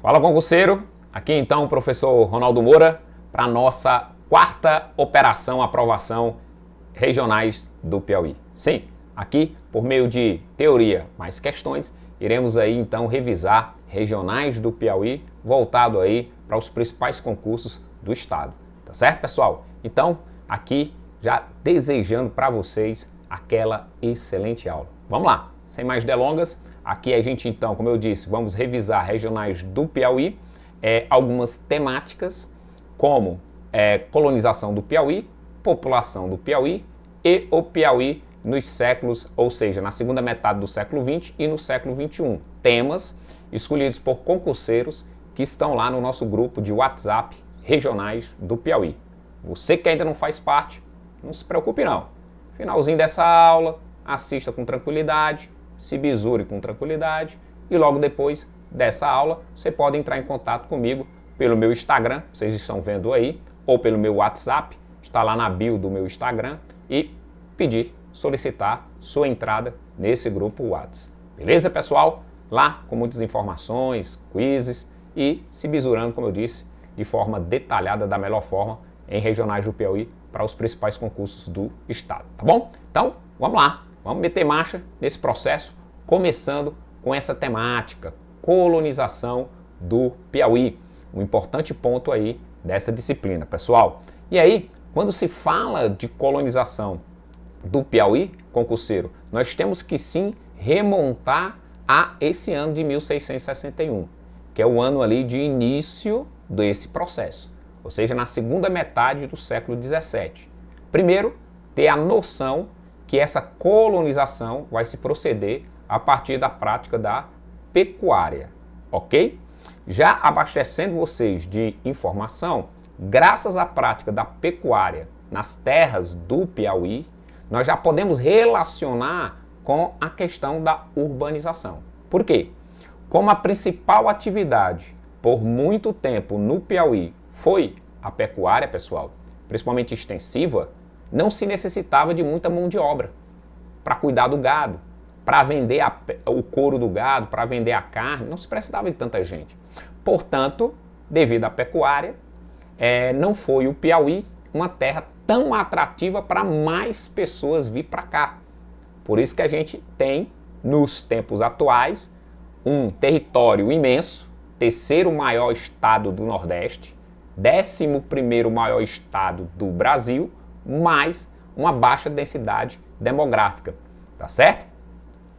Fala, concurseiro! Aqui então o professor Ronaldo Moura para a nossa quarta operação aprovação regionais do Piauí. Sim, aqui por meio de teoria mais questões, iremos aí então revisar regionais do Piauí voltado aí para os principais concursos do estado. Tá certo, pessoal? Então, aqui já desejando para vocês aquela excelente aula. Vamos lá, sem mais delongas, aqui a gente então, como eu disse, vamos revisar regionais do Piauí, algumas temáticas como colonização do Piauí, população do Piauí e o Piauí nos séculos, ou seja, na segunda metade do século XX e no século XXI. Temas escolhidos por concurseiros que estão lá no nosso grupo de WhatsApp regionais do Piauí. Você que ainda não faz parte, não se preocupe não. Finalzinho dessa aula, assista com tranquilidade, se bisure com tranquilidade e logo depois dessa aula você pode entrar em contato comigo pelo meu Instagram, vocês estão vendo aí, ou pelo meu WhatsApp, está lá na bio do meu Instagram e pedir, solicitar sua entrada nesse grupo WhatsApp. Beleza, pessoal? Lá com muitas informações, quizzes e se bisurando, como eu disse, de forma detalhada, da melhor forma, em regionais do Piauí para os principais concursos do estado, tá bom? Então, vamos lá, vamos meter marcha nesse processo, começando com essa temática, colonização do Piauí, um importante ponto aí dessa disciplina, pessoal. E aí, quando se fala de colonização do Piauí, concurseiro, nós temos que sim remontar a esse ano de 1661, que é o ano ali de início desse processo, ou seja, na segunda metade do século XVII. Primeiro, ter a noção que essa colonização vai se proceder a partir da prática da pecuária, ok? Já abastecendo vocês de informação, graças à prática da pecuária nas terras do Piauí, nós já podemos relacionar com a questão da urbanização. Por quê? Como a principal atividade por muito tempo no Piauí foi a pecuária, pessoal, principalmente extensiva, não se necessitava de muita mão de obra para cuidar do gado, para vender o couro do gado, para vender a carne, não se precisava de tanta gente. Portanto, devido à pecuária, não foi o Piauí uma terra tão atrativa para mais pessoas vir para cá. Por isso que a gente tem, nos tempos atuais, um território imenso, terceiro maior estado do Nordeste, 11º maior estado do Brasil, mais uma baixa densidade demográfica, tá certo?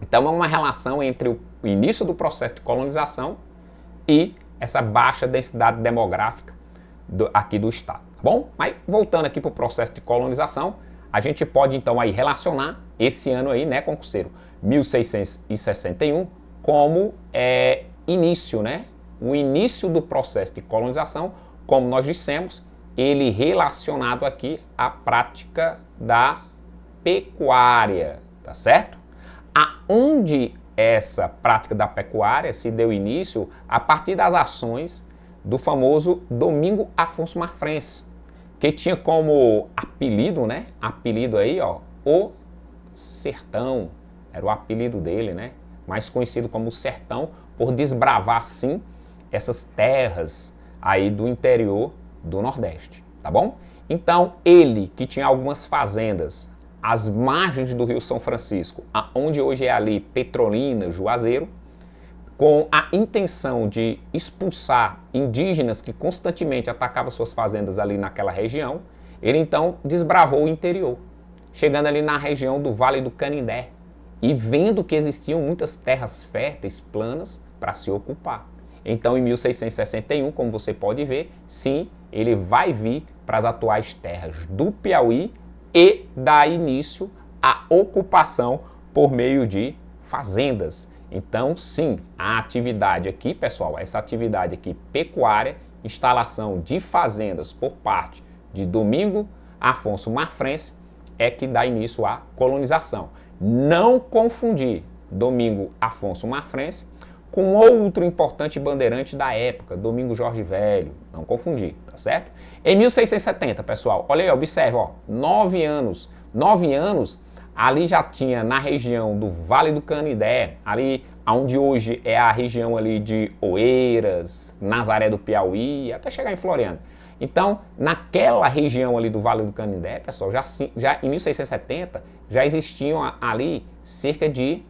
Então é uma relação entre o início do processo de colonização e essa baixa densidade demográfica aqui do estado, tá bom? Mas voltando aqui para o processo de colonização, a gente pode então aí relacionar esse ano aí, né, concurseiro, 1661, como início, né? O início do processo de colonização, como nós dissemos, ele relacionado aqui à prática da pecuária, tá certo? Aonde essa prática da pecuária se deu início a partir das ações do famoso Domingo Afonso Mafrense, que tinha como apelido, né? Apelido aí, ó, o Sertão, era o apelido dele, né? Mais conhecido como o Sertão, por desbravar, sim, essas terras aí do interior do Nordeste, tá bom? Então, ele que tinha algumas fazendas às margens do Rio São Francisco, onde hoje é ali Petrolina, Juazeiro, com a intenção de expulsar indígenas que constantemente atacavam suas fazendas ali naquela região, ele então desbravou o interior, chegando ali na região do Vale do Canindé e vendo que existiam muitas terras férteis, planas, para se ocupar. Então, em 1661, como você pode ver, sim, ele vai vir para as atuais terras do Piauí e dá início à ocupação por meio de fazendas. Então, sim, a atividade aqui, pessoal, essa atividade aqui pecuária, instalação de fazendas por parte de Domingo Afonso Mafrense, é que dá início à colonização. Não confundir Domingo Afonso Mafrense com outro importante bandeirante da época, Domingo Jorge Velho, não confundir, tá certo? Em 1670, pessoal, olha aí, observa, ó, 9 anos, ali já tinha na região do Vale do Canindé, ali onde hoje é a região ali de Oeiras, Nazaré do Piauí, até chegar em Floriano. Então, naquela região ali do Vale do Canindé, pessoal, já em 1670, já existiam ali cerca de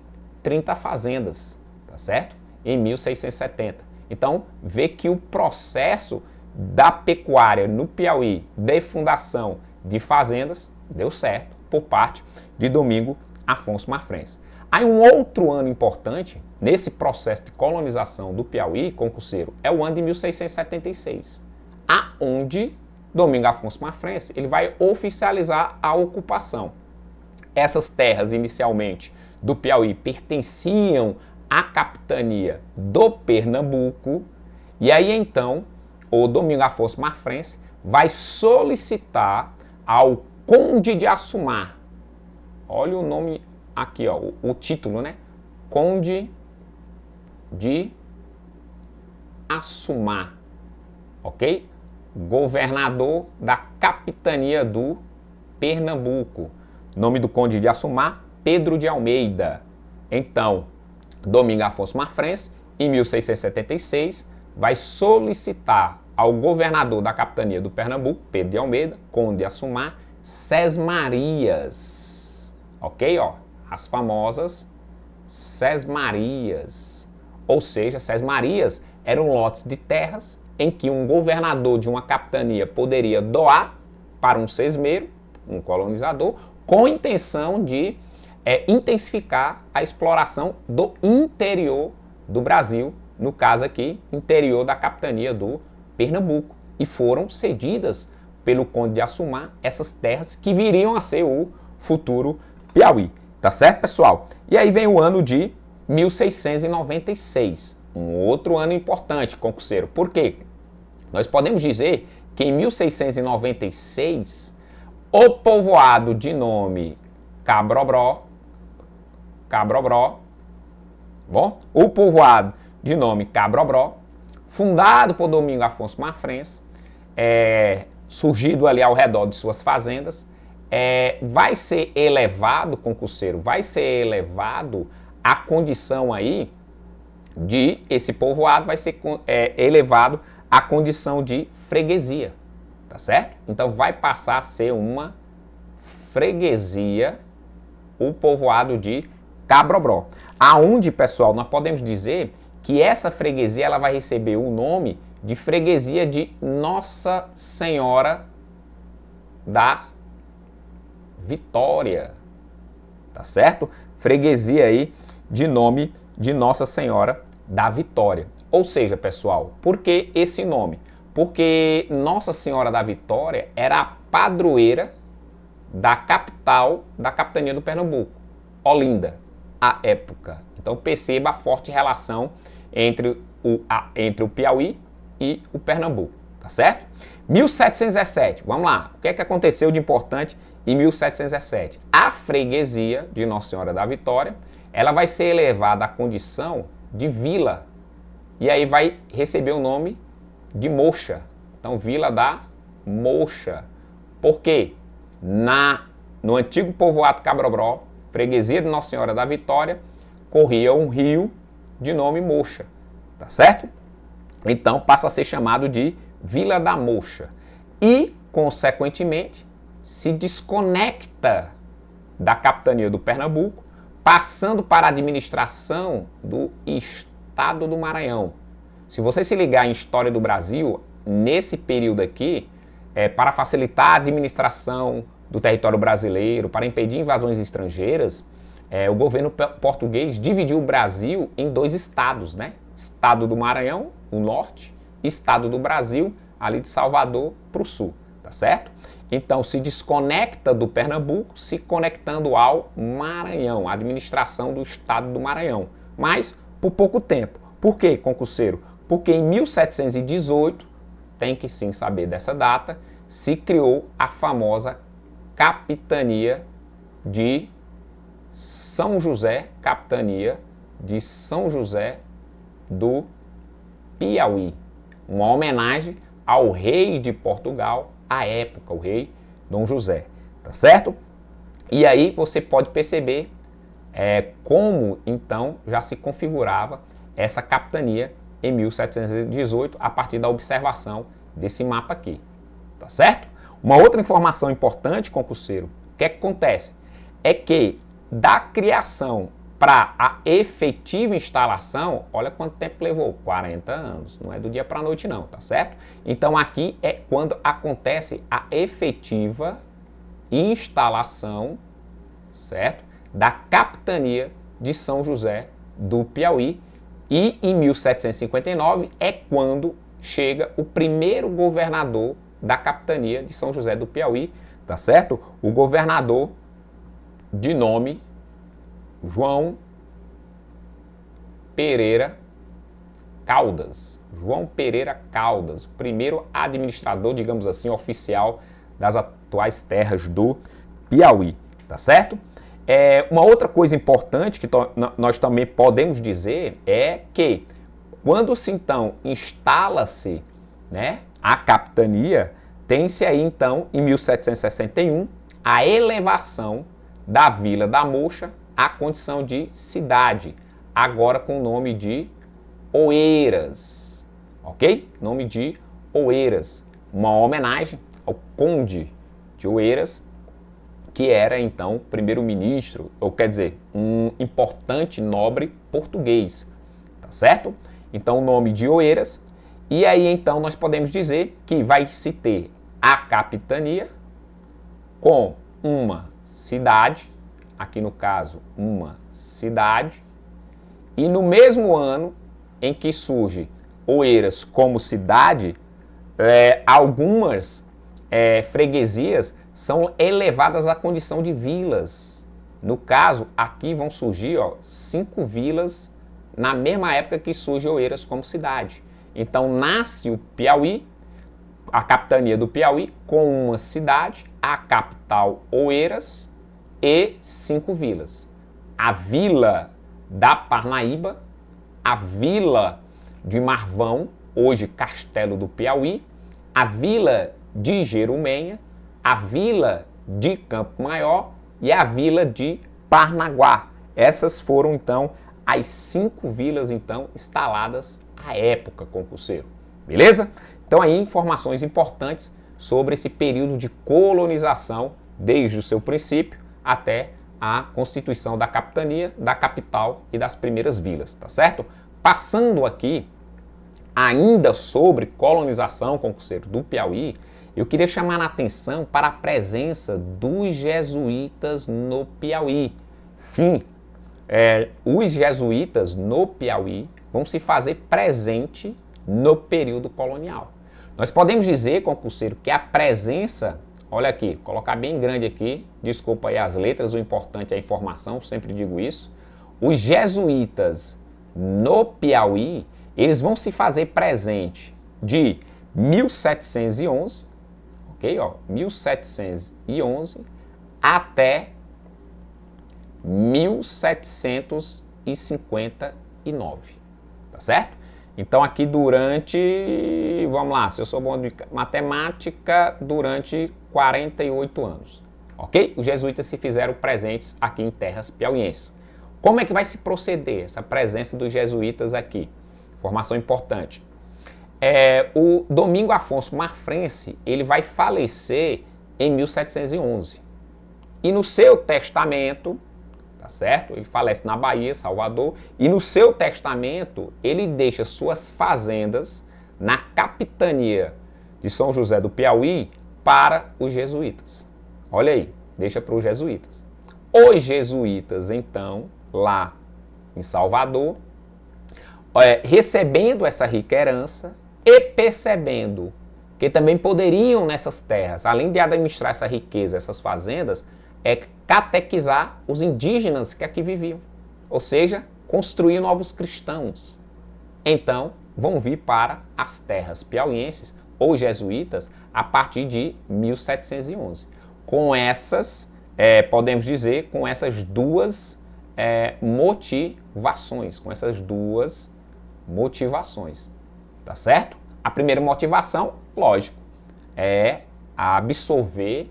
30 fazendas, tá certo? Em 1670. Então, vê que o processo da pecuária no Piauí, de fundação de fazendas, deu certo por parte de Domingo Afonso Marfrence. Aí um outro ano importante nesse processo de colonização do Piauí, concurseiro, é o ano de 1676, aonde Domingo Afonso Marfrence ele vai oficializar a ocupação. Essas terras inicialmente do Piauí pertenciam à capitania do Pernambuco, e aí então o Domingo Afonso Marfrence vai solicitar ao Conde de Assumar, olha o nome aqui, ó, o título, né? Conde de Assumar, ok? Governador da capitania do Pernambuco. Nome do Conde de Assumar, Pedro de Almeida. Então, Domingo Afonso Marfrence, em 1676, vai solicitar ao governador da capitania do Pernambuco, Pedro de Almeida, Conde de Assumar, sesmarias. Ok, ó? As famosas sesmarias. Ou seja, sesmarias eram lotes de terras em que um governador de uma capitania poderia doar para um sesmeiro, um colonizador, com intenção de intensificar a exploração do interior do Brasil, no caso aqui, interior da capitania do Pernambuco. E foram cedidas pelo Conde de Assumar essas terras que viriam a ser o futuro Piauí. Tá certo, pessoal? E aí vem o ano de 1696, um outro ano importante, concurseiro. Por quê? Nós podemos dizer que em 1696, o povoado de nome Cabrobró, bom? O povoado de nome Cabrobró, fundado por Domingo Afonso Marfrence, surgido ali ao redor de suas fazendas, vai ser elevado, concurseiro, vai ser elevado a condição aí de, esse povoado vai ser elevado à condição de freguesia, tá certo? Então vai passar a ser uma freguesia, o povoado de Cabrobró. Aonde, pessoal, nós podemos dizer que essa freguesia ela vai receber o nome de freguesia de Nossa Senhora da Vitória, tá certo? Freguesia aí de nome de Nossa Senhora da Vitória. Ou seja, pessoal, por que esse nome? Porque Nossa Senhora da Vitória era a padroeira da capital da capitania do Pernambuco, Olinda, à época. Então perceba a forte relação entre o Piauí e o Pernambuco, tá certo? 1717, vamos lá, o que é que aconteceu de importante em 1717? A freguesia de Nossa Senhora da Vitória, ela vai ser elevada à condição de vila, e aí vai receber o nome de Mocha. Então, Vila da Mocha. Por quê? No antigo povoado Cabrobró, freguesia de Nossa Senhora da Vitória, corria um rio de nome Mocha, tá certo? Então, passa a ser chamado de Vila da Mocha. E, consequentemente, se desconecta da capitania do Pernambuco, passando para a administração do Estado do Maranhão. Se você se ligar em História do Brasil, nesse período aqui, para facilitar a administração do território brasileiro, para impedir invasões estrangeiras, o governo português dividiu o Brasil em dois estados, né? Estado do Maranhão, o norte, e Estado do Brasil, ali de Salvador para o sul, tá certo? Então, se desconecta do Pernambuco, se conectando ao Maranhão, a administração do Estado do Maranhão. Mas por pouco tempo. Por quê, concurseiro? Porque em 1718, tem que sim saber dessa data, se criou a famosa Capitania de São José, Capitania de São José do Piauí. Uma homenagem ao rei de Portugal, à época, o rei Dom José, tá certo? E aí você pode perceber como então já se configurava essa capitania em 1718 a partir da observação desse mapa aqui, tá certo? Uma outra informação importante, concurseiro, o que é que acontece? É que da criação para a efetiva instalação, olha quanto tempo levou, 40 anos, não é do dia para a noite não, tá certo? Então aqui é quando acontece a efetiva instalação, certo? Da capitania de São José do Piauí, e em 1759 é quando chega o primeiro governador da capitania de São José do Piauí, tá certo? O governador de nome João Pereira Caldas. João Pereira Caldas, primeiro administrador, digamos assim, oficial das atuais terras do Piauí, tá certo? Uma outra coisa importante que nós também podemos dizer é que quando se então instala-se, né, a capitania, tem-se aí então em 1761 a elevação da Vila da Mocha à condição de cidade, agora com o nome de Oeiras, ok? Nome de Oeiras, uma homenagem ao Conde de Oeiras, que era então primeiro-ministro, ou quer dizer, um importante nobre português, tá certo? Então o nome de Oeiras, e aí então nós podemos dizer que vai se ter a capitania com uma cidade, aqui no caso uma cidade, e no mesmo ano em que surge Oeiras como cidade, algumas freguesias são elevadas à condição de vilas. No caso, aqui vão surgir 5 vilas na mesma época que surge Oeiras como cidade. Então nasce o Piauí, a capitania do Piauí, com uma cidade, a capital Oeiras e 5 vilas. A vila da Parnaíba, a vila de Marvão, hoje Castelo do Piauí, a vila de Jerumenha, a vila de Campo Maior e a vila de Parnaguá. Essas foram então as 5 vilas então instaladas à época, concurseiro. Beleza? Então aí informações importantes sobre esse período de colonização desde o seu princípio até a constituição da capitania, da capital e das primeiras vilas, tá certo? Passando aqui ainda sobre colonização, concurseiro, do Piauí, eu queria chamar a atenção para a presença dos jesuítas no Piauí. Sim, os jesuítas no Piauí vão se fazer presente no período colonial. Nós podemos dizer, concurseiro, que a presença, olha aqui, colocar bem grande aqui, desculpa aí as letras, o importante é a informação, sempre digo isso. Os jesuítas no Piauí, eles vão se fazer presente de 1711, ok? 1711 até 1759, tá certo? Então aqui durante, vamos lá, se eu sou bom de matemática, durante 48 anos, ok? Os jesuítas se fizeram presentes aqui em terras piauienses. Como é que vai se proceder essa presença dos jesuítas aqui? Informação importante. O Domingo Afonso Marfrense, ele vai falecer em 1711. E no seu testamento, tá certo? Ele falece na Bahia, Salvador, e no seu testamento ele deixa suas fazendas na capitania de São José do Piauí para os jesuítas. Olha aí, deixa para os jesuítas. Os jesuítas, então, lá em Salvador, recebendo essa rica herança e percebendo que também poderiam nessas terras, além de administrar essa riqueza, essas fazendas, catequizar os indígenas que aqui viviam, ou seja, construir novos cristãos. Então, vão vir para as terras piauienses ou jesuítas a partir de 1711. Com essas, podemos dizer, com essas duas motivações, tá certo? A primeira motivação, lógico, é absorver,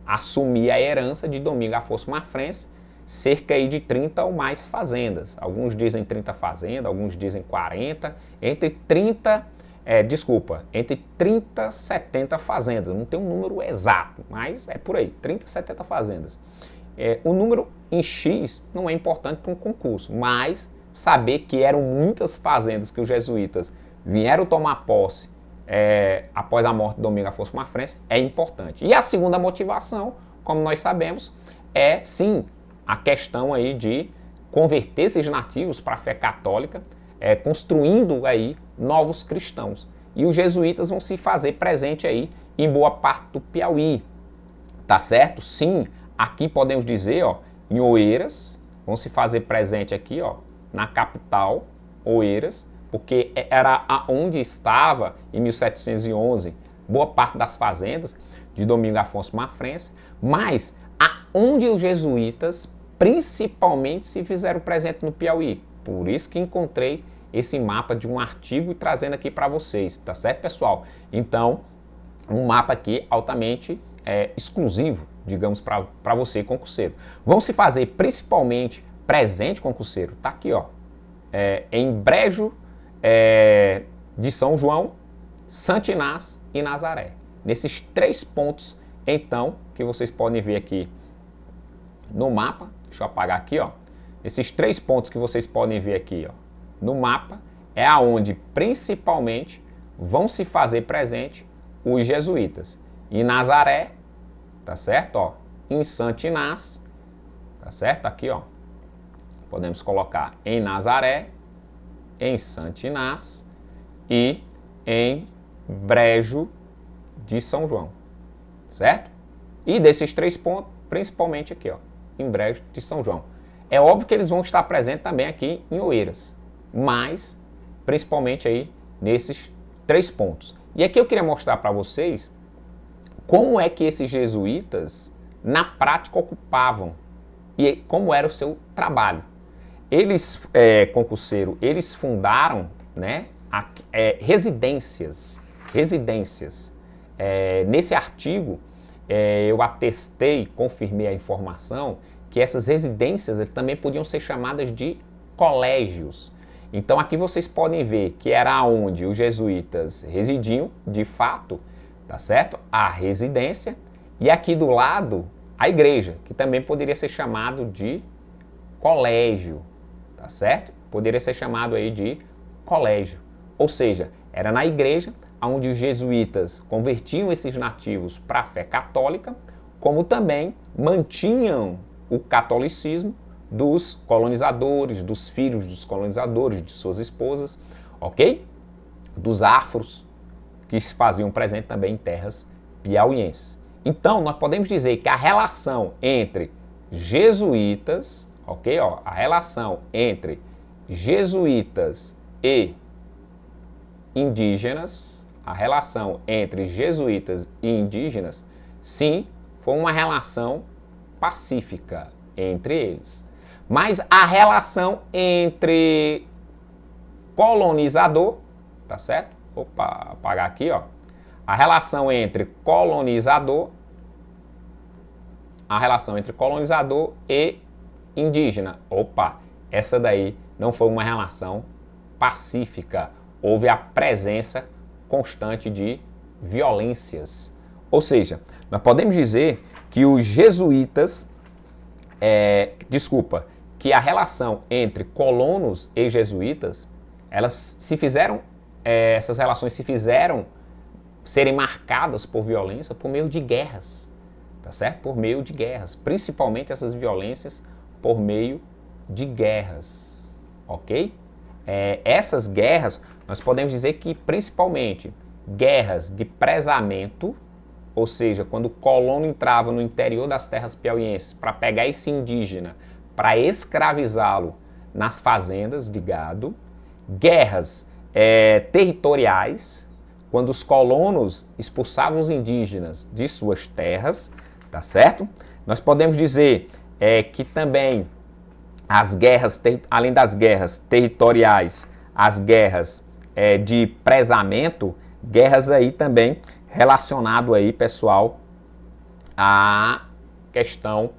assumir a herança de Domingo Afonso Marfrense, cerca aí de 30 ou mais fazendas. Alguns dizem 30 fazendas, alguns dizem 40, entre 30 e 70 fazendas. Não tem um número exato, mas é por aí, 30, 70 fazendas. O número em X não é importante para um concurso, mas saber que eram muitas fazendas que os jesuítas vieram tomar posse após a morte de Domingo Afonso Marfrense é importante. E a segunda motivação, como nós sabemos, é sim a questão aí de converter esses nativos para a fé católica, construindo aí novos cristãos. E os jesuítas vão se fazer presente aí em boa parte do Piauí, tá certo? Sim, aqui podemos dizer, ó, em Oeiras, vão se fazer presente aqui, ó, na capital, Oeiras, porque era onde estava, em 1711, boa parte das fazendas de Domingo Afonso Marfrense, mas aonde os jesuítas principalmente se fizeram presente no Piauí. Por isso que encontrei esse mapa de um artigo e trazendo aqui para vocês, tá certo, pessoal? Então, um mapa aqui altamente exclusivo, digamos, para você, concurseiro. Vão se fazer principalmente presente, concurseiro, tá aqui, ó, em Brejo de São João, Santo Inácio e Nazaré. Nesses 3 pontos, então, que vocês podem ver aqui no mapa, deixa eu apagar aqui, ó. Esses 3 pontos que vocês podem ver aqui, ó, no mapa, é aonde principalmente vão se fazer presente os jesuítas. Em Nazaré, tá certo, ó, em Santo Inácio, tá certo, aqui, ó. Podemos colocar em Nazaré, em Santo Inácio e em Brejo de São João, certo? E desses 3 pontos, principalmente aqui, ó, em Brejo de São João. É óbvio que eles vão estar presentes também aqui em Oeiras, mas principalmente aí nesses 3 pontos. E aqui eu queria mostrar para vocês como é que esses jesuítas na prática ocupavam e como era o seu trabalho. Eles, concurseiro, eles fundaram, né, residências. Nesse artigo, eu atestei, confirmei a informação que essas residências também podiam ser chamadas de colégios. Então aqui vocês podem ver que era onde os jesuítas residiam, de fato, tá certo? A residência, e aqui do lado a igreja, que também poderia ser chamado de colégio, tá certo? Poderia ser chamado aí de colégio. Ou seja, era na igreja onde os jesuítas convertiam esses nativos para a fé católica, como também mantinham o catolicismo dos colonizadores, dos filhos dos colonizadores, de suas esposas, ok? Dos afros, que se faziam presente também em terras piauienses. Então, nós podemos dizer que a relação entre jesuítas, ok? Ó, a relação entre jesuítas e indígenas, a relação entre jesuítas e indígenas, sim, foi uma relação pacífica entre eles. Mas a relação entre colonizador, tá certo? Opa, apagar aqui, ó. A relação entre colonizador e indígena. Opa, essa daí não foi uma relação pacífica. Houve a presença constante de violências. Ou seja, nós podemos dizer que os jesuítas, que a relação entre colonos e jesuítas, essas relações se fizeram serem marcadas por violência por meio de guerras, tá certo? Por meio de guerras, principalmente essas violências por meio de guerras, ok? Essas guerras, nós podemos dizer que principalmente guerras de prezamento, ou seja, quando o colono entrava no interior das terras piauienses para pegar esse indígena, para escravizá-lo nas fazendas de gado, guerras territoriais, quando os colonos expulsavam os indígenas de suas terras, tá certo? Nós podemos dizer que também as guerras, além das guerras territoriais, as guerras de prezamento, guerras aí também relacionado aí, pessoal, à questão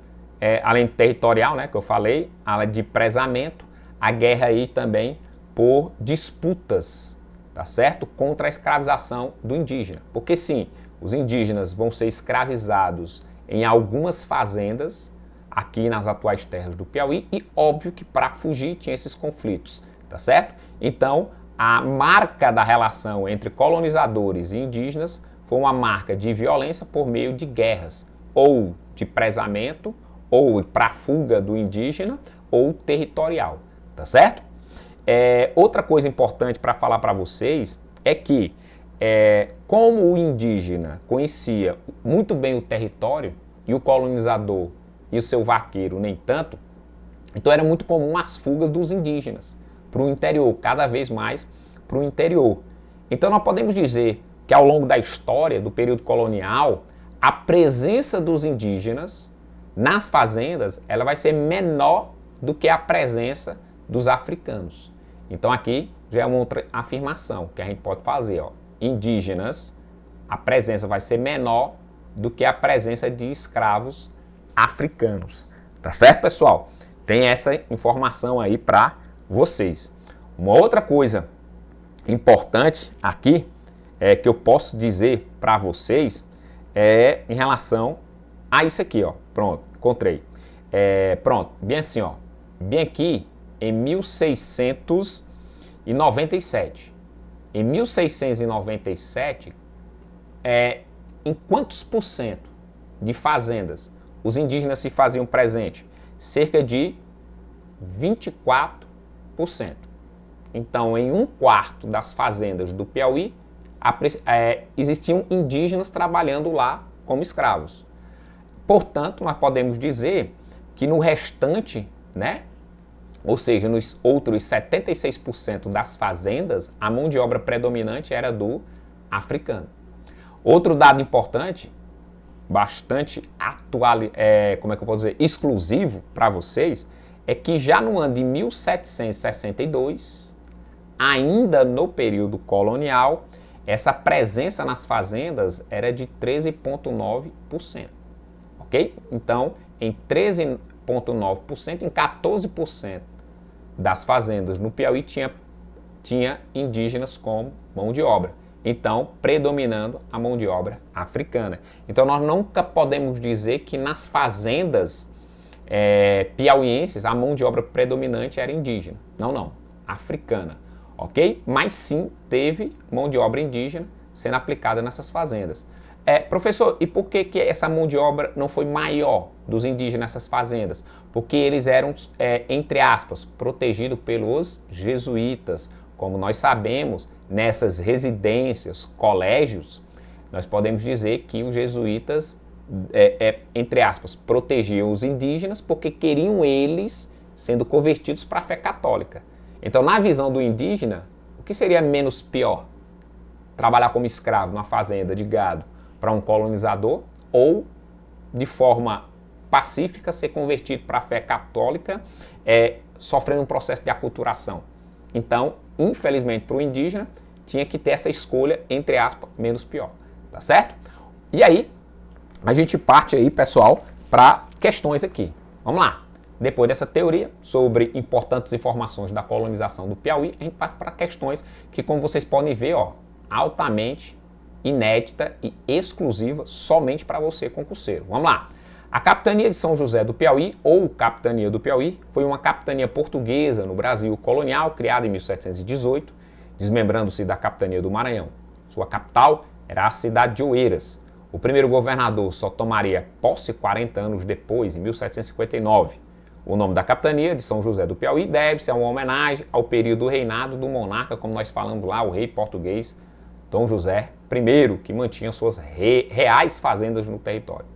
além de territorial, né, que eu falei, além de prezamento, a guerra aí também por disputas, tá certo? Contra a escravização do indígena. Porque sim, os indígenas vão ser escravizados em algumas fazendas aqui nas atuais terras do Piauí e óbvio que para fugir tinha esses conflitos, tá certo? Então, a marca da relação entre colonizadores e indígenas foi uma marca de violência por meio de guerras, ou de prezamento, ou para fuga do indígena, ou territorial, tá certo? Outra coisa importante para falar para vocês é que, como o indígena conhecia muito bem o território e o colonizador e o seu vaqueiro nem tanto, então era muito comum as fugas dos indígenas para o interior, cada vez mais para o interior. Então nós podemos dizer que ao longo da história do período colonial, a presença dos indígenas nas fazendas ela vai ser menor do que a presença dos africanos. Então aqui já é uma outra afirmação que a gente pode fazer. Indígenas, a presença vai ser menor do que a presença de escravos africanos. Tá certo, pessoal? Tem essa informação aí para vocês. Uma outra coisa importante aqui que eu posso dizer para vocês em relação a isso aqui, ó. Pronto, encontrei. Pronto, bem assim, ó. Bem aqui, em 1697. Em 1697, em quantos por cento de fazendas os indígenas se faziam presente? Cerca de 24%. Então, em 1/4 das fazendas do Piauí, existiam indígenas trabalhando lá como escravos. Portanto, nós podemos dizer que no restante, né, ou seja, nos outros 76% das fazendas, a mão de obra predominante era do africano. Outro dado importante, bastante exclusivo para vocês, é que já no ano de 1762, ainda no período colonial, essa presença nas fazendas era de 13,9%. Ok? Então, em 13,9%, em 14% das fazendas no Piauí tinha indígenas como mão de obra. Então, predominando a mão de obra africana. Então, nós nunca podemos dizer que nas fazendas piauienses a mão de obra predominante era indígena. Não, africana. Ok? Mas sim, teve mão de obra indígena sendo aplicada nessas fazendas. Professor, e por que essa mão de obra não foi maior dos indígenas nessas fazendas? Porque eles eram, entre aspas, protegidos pelos jesuítas. Como nós sabemos, nessas residências, colégios, nós podemos dizer que os jesuítas, entre aspas, protegiam os indígenas porque queriam eles sendo convertidos para a fé católica. Então, na visão do indígena, o que seria menos pior? Trabalhar como escravo numa fazenda de gado para um colonizador ou, de forma pacífica, ser convertido para a fé católica, sofrendo um processo de aculturação. Então, infelizmente, para o indígena, tinha que ter essa escolha, entre aspas, menos pior. Tá certo? E aí, a gente parte aí, pessoal, para questões aqui. Vamos lá. Depois dessa teoria sobre importantes informações da colonização do Piauí, a gente parte para questões que, como vocês podem ver, altamente inédita e exclusiva somente para você, concurseiro. Vamos lá. A Capitania de São José do Piauí, ou Capitania do Piauí, foi uma capitania portuguesa no Brasil colonial, criada em 1718, desmembrando-se da Capitania do Maranhão. Sua capital era a cidade de Oeiras. O primeiro governador só tomaria posse 40 anos depois, em 1759. O nome da Capitania de São José do Piauí deve-se a uma homenagem ao período do reinado do monarca, como nós falamos lá, o rei português Dom José I, que mantinha suas reais fazendas no território.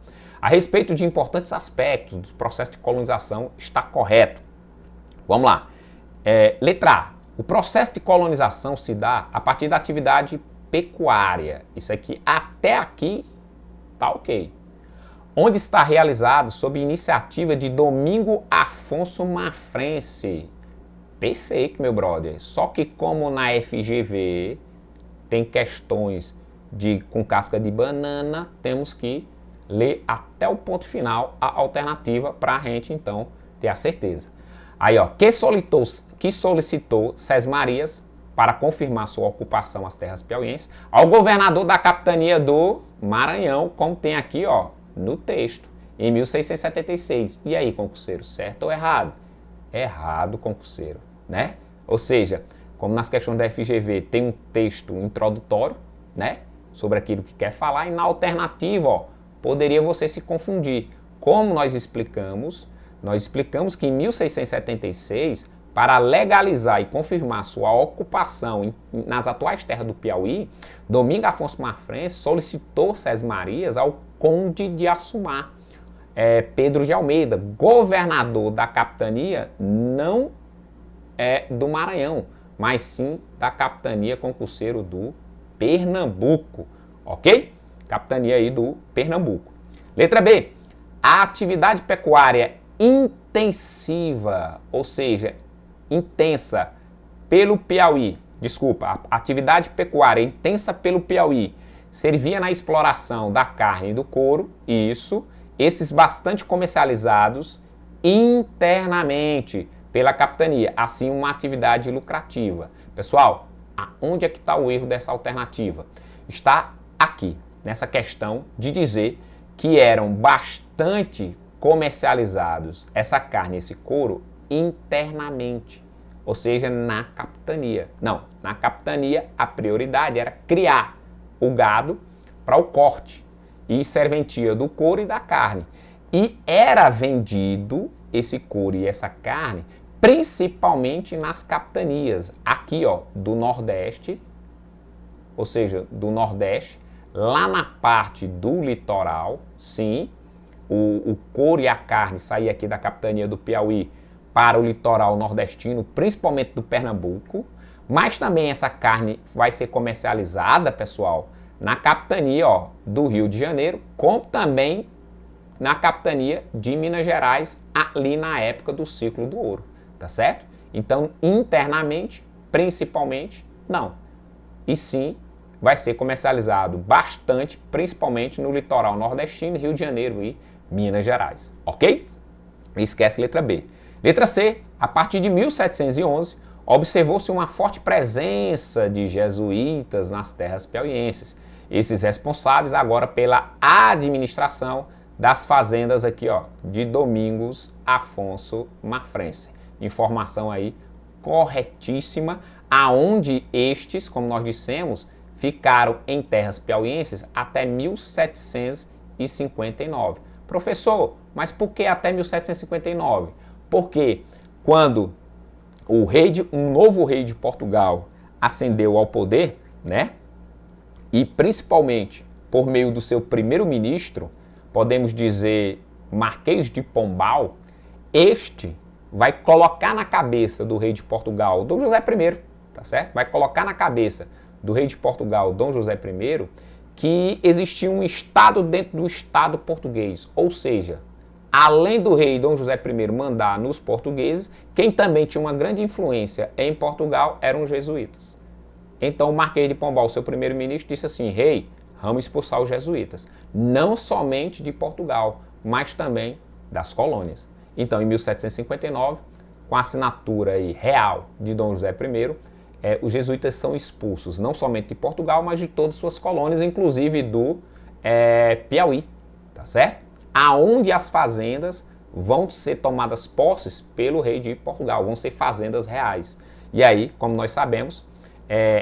A respeito de importantes aspectos do processo de colonização, está correto. Vamos lá. Letra A. O processo de colonização se dá a partir da atividade pecuária. Isso aqui, até aqui, tá ok. Onde está realizado sob iniciativa de Domingo Afonso Mafrense. Perfeito, meu brother. Só que como na FGV tem questões com casca de banana, temos que ler até o ponto final a alternativa para a gente, então, ter a certeza. Aí, ó, que solicitou Sesmarias para confirmar sua ocupação às terras piauienses ao governador da capitania do Maranhão, como tem aqui, ó, no texto, em 1676. E aí, concurseiro, certo ou errado? Errado, concurseiro, né? Ou seja, como nas questões da FGV tem um texto introdutório, né, sobre aquilo que quer falar, e na alternativa, ó, poderia você se confundir. Como nós explicamos que em 1676, para legalizar e confirmar sua ocupação nas atuais terras do Piauí, Domingo Afonso Mafrense solicitou Sesmarias ao conde de Assumar, Pedro de Almeida, governador da capitania, não do Maranhão, mas sim da capitania concurseiro do Pernambuco, ok? Capitania aí do Pernambuco. Letra B, a atividade pecuária intensiva, ou seja, intensa pelo Piauí, a atividade pecuária intensa pelo Piauí servia na exploração da carne e do couro, esses bastante comercializados internamente pela capitania, assim uma atividade lucrativa. Pessoal, aonde é que está o erro dessa alternativa? Está aqui, nessa questão de dizer que eram bastante comercializados essa carne, esse couro, internamente, ou seja, na capitania. Não, na capitania a prioridade era criar o gado para o corte e serventia do couro e da carne. E era vendido esse couro e essa carne principalmente nas capitanias, aqui ó, do Nordeste, ou seja, do Nordeste, lá na parte do litoral, sim, o couro e a carne saía aqui da capitania do Piauí para o litoral nordestino, principalmente do Pernambuco, mas também essa carne vai ser comercializada, pessoal, na capitania ó, do Rio de Janeiro, como também na capitania de Minas Gerais, ali na época do ciclo do ouro, tá certo? Então, internamente, principalmente, não. E sim, vai ser comercializado bastante, principalmente no litoral nordestino, Rio de Janeiro e Minas Gerais, ok? Esquece letra B. Letra C, a partir de 1711, observou-se uma forte presença de jesuítas nas terras piauienses. Esses responsáveis agora pela administração das fazendas aqui, ó, de Domingos Afonso Mafrense. Informação aí corretíssima, aonde estes, como nós dissemos, ficaram em terras piauienses até 1759. Professor, mas por que até 1759? Porque quando um novo rei de Portugal ascendeu ao poder, né? E principalmente por meio do seu primeiro-ministro, podemos dizer Marquês de Pombal, este vai colocar na cabeça do rei de Portugal, Dom José I, tá certo? Vai colocar na cabeça do rei de Portugal, Dom José I, que existia um estado dentro do estado português, ou seja, além do rei Dom José I mandar nos portugueses, quem também tinha uma grande influência em Portugal eram os jesuítas. Então o Marquês de Pombal, seu primeiro-ministro, disse assim: rei, vamos expulsar os jesuítas, não somente de Portugal, mas também das colônias. Então, em 1759, com a assinatura aí real de Dom José I, os jesuítas são expulsos, não somente de Portugal, mas de todas as suas colônias, inclusive do Piauí, tá certo? Aonde as fazendas vão ser tomadas posses pelo rei de Portugal, vão ser fazendas reais. E aí, como nós sabemos,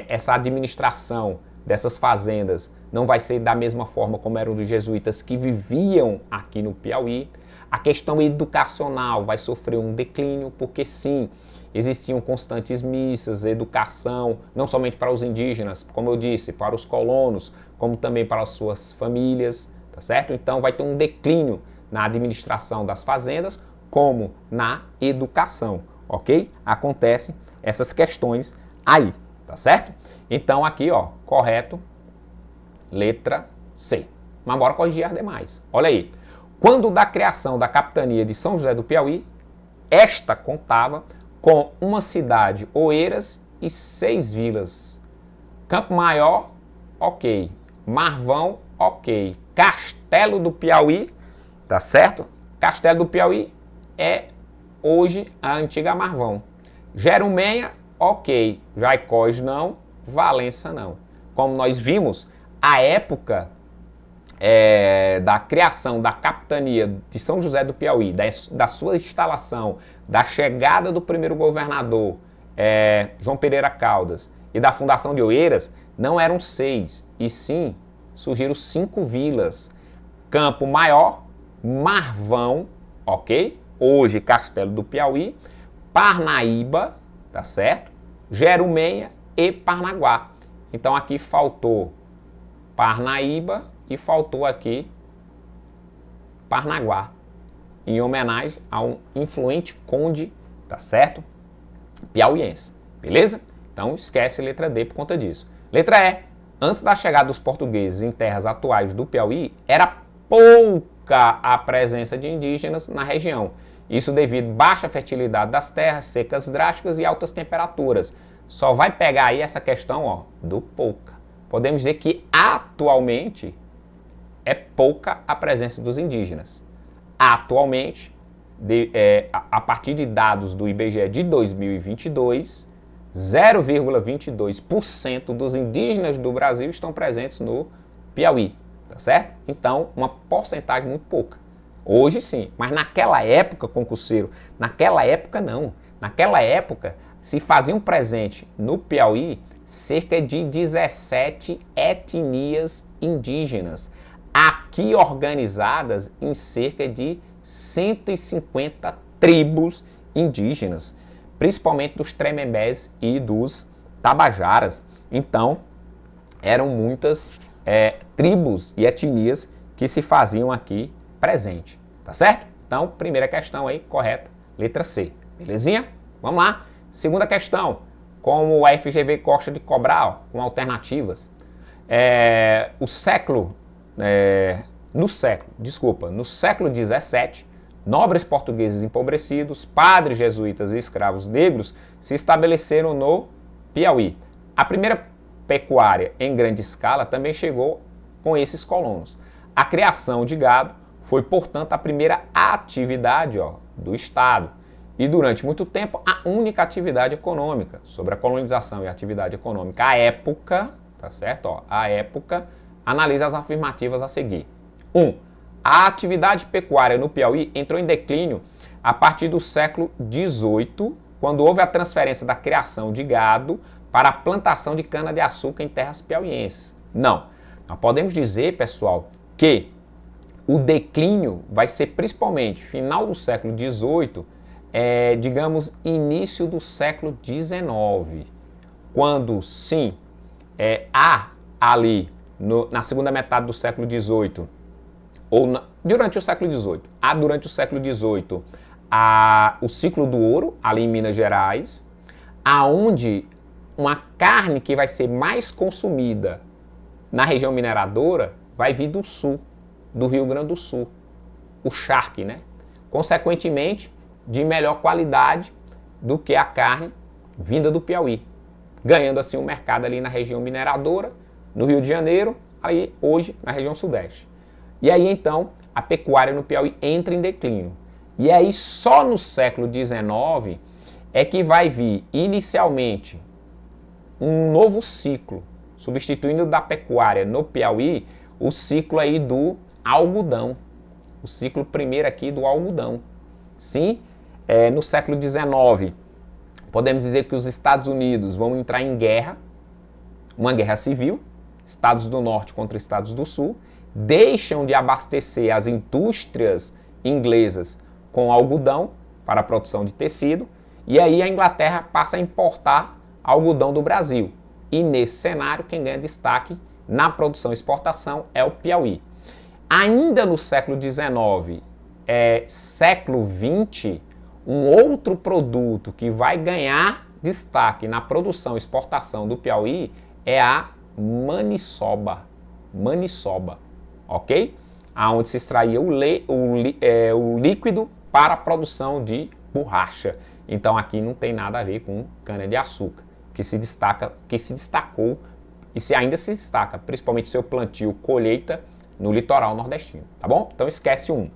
essa administração dessas fazendas não vai ser da mesma forma como eram dos jesuítas que viviam aqui no Piauí. A questão educacional vai sofrer um declínio, porque sim, existiam constantes missas, educação, não somente para os indígenas, como eu disse, para os colonos, como também para as suas famílias, tá certo? Então vai ter um declínio na administração das fazendas, como na educação, ok? Acontecem essas questões aí, tá certo? Então aqui, ó, correto, letra C. Mas bora corrigir as demais. Olha aí. Quando da criação da capitania de São José do Piauí, esta contava com uma cidade, Oeiras e 6 vilas. Campo Maior, ok. Marvão, ok. Castelo do Piauí, tá certo? Castelo do Piauí é hoje a antiga Marvão. Jerumenha, ok. Jaicós não, Valença não. Como nós vimos, a época da criação da capitania de São José do Piauí, da sua instalação, da chegada do primeiro governador, João Pereira Caldas, e da fundação de Oeiras, não eram 6, e sim surgiram 5 vilas. Campo Maior, Marvão, ok? Hoje Castelo do Piauí, Parnaíba, tá certo? Jerumenha e Parnaguá. Então aqui faltou Parnaíba e faltou aqui Parnaguá, em homenagem a um influente conde, tá certo? Piauiense, beleza? Então esquece a letra D por conta disso. Letra E, antes da chegada dos portugueses em terras atuais do Piauí, era pouca a presença de indígenas na região. Isso devido à baixa fertilidade das terras, secas drásticas e altas temperaturas. Só vai pegar aí essa questão, ó, do pouca. Podemos dizer que atualmente é pouca a presença dos indígenas. Atualmente, a partir de dados do IBGE de 2022, 0,22% dos indígenas do Brasil estão presentes no Piauí, tá certo? Então, uma porcentagem muito pouca. Hoje sim, mas naquela época, concurseiro, naquela época não. Naquela época se faziam presente no Piauí cerca de 17 etnias indígenas, aqui organizadas em cerca de 150 tribos indígenas, principalmente dos Tremembés e dos Tabajaras. Então, eram muitas tribos e etnias que se faziam aqui presente, tá certo? Então, primeira questão aí, correta, letra C, belezinha? Vamos lá. Segunda questão, como a FGV gosta de cobrar, ó, com alternativas, no século XVII, nobres portugueses empobrecidos, padres jesuítas e escravos negros se estabeleceram no Piauí. A primeira pecuária em grande escala também chegou com esses colonos. A criação de gado foi, portanto, a primeira atividade do Estado e, durante muito tempo, a única atividade econômica. Sobre a colonização e a atividade econômica, a época, tá certo? A época analisa as afirmativas a seguir. 1. A atividade pecuária no Piauí entrou em declínio a partir do século XVIII, quando houve a transferência da criação de gado para a plantação de cana-de-açúcar em terras piauienses. Não. Nós podemos dizer, pessoal, que o declínio vai ser principalmente final do século XVIII, digamos, início do século XIX, quando, sim, há ali, na segunda metade do século XVIII, durante o século XVIII, o ciclo do ouro, ali em Minas Gerais, aonde uma carne que vai ser mais consumida na região mineradora vai vir do sul, do Rio Grande do Sul, o charque, né? Consequentemente, de melhor qualidade do que a carne vinda do Piauí, ganhando assim um mercado ali na região mineradora, no Rio de Janeiro, aí hoje na região sudeste. E aí então a pecuária no Piauí entra em declínio. E aí só no século XIX é que vai vir inicialmente um novo ciclo, substituindo da pecuária no Piauí o ciclo aí do algodão. O ciclo primeiro aqui do algodão. Sim, no século XIX, podemos dizer que os Estados Unidos vão entrar em guerra, uma guerra civil, Estados do Norte contra Estados do Sul, deixam de abastecer as indústrias inglesas com algodão para a produção de tecido, e aí a Inglaterra passa a importar algodão do Brasil. E nesse cenário, quem ganha destaque na produção e exportação é o Piauí. Ainda no século XIX, século XX, um outro produto que vai ganhar destaque na produção e exportação do Piauí é a maniçoba. Maniçoba, ok? Aonde se extraía o líquido para a produção de borracha. Então aqui não tem nada a ver com cana-de-açúcar, que se destacou e ainda se destaca, principalmente seu plantio, colheita, no litoral nordestino, tá bom? Então esquece um.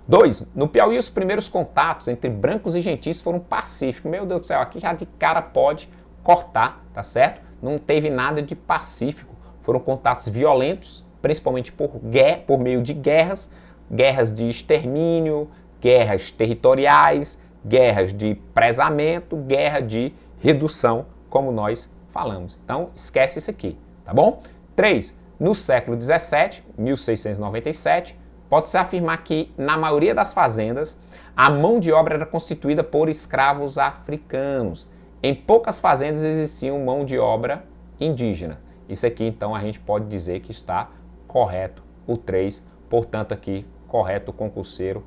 2. No Piauí, os primeiros contatos entre brancos e gentis foram pacíficos. Meu Deus do céu, aqui já de cara pode cortar, tá certo? Não teve nada de pacífico. Foram contatos violentos, principalmente por meio de guerras, guerras de extermínio, guerras territoriais, guerras de prezamento, guerra de redução, como nós falamos. Então, esquece isso aqui, tá bom? 3. No século 17, 1697, pode-se afirmar que, na maioria das fazendas, a mão de obra era constituída por escravos africanos. Em poucas fazendas existiam mão de obra indígena. Isso aqui, então, a gente pode dizer que está correto o 3. Portanto, aqui, correto o concurseiro,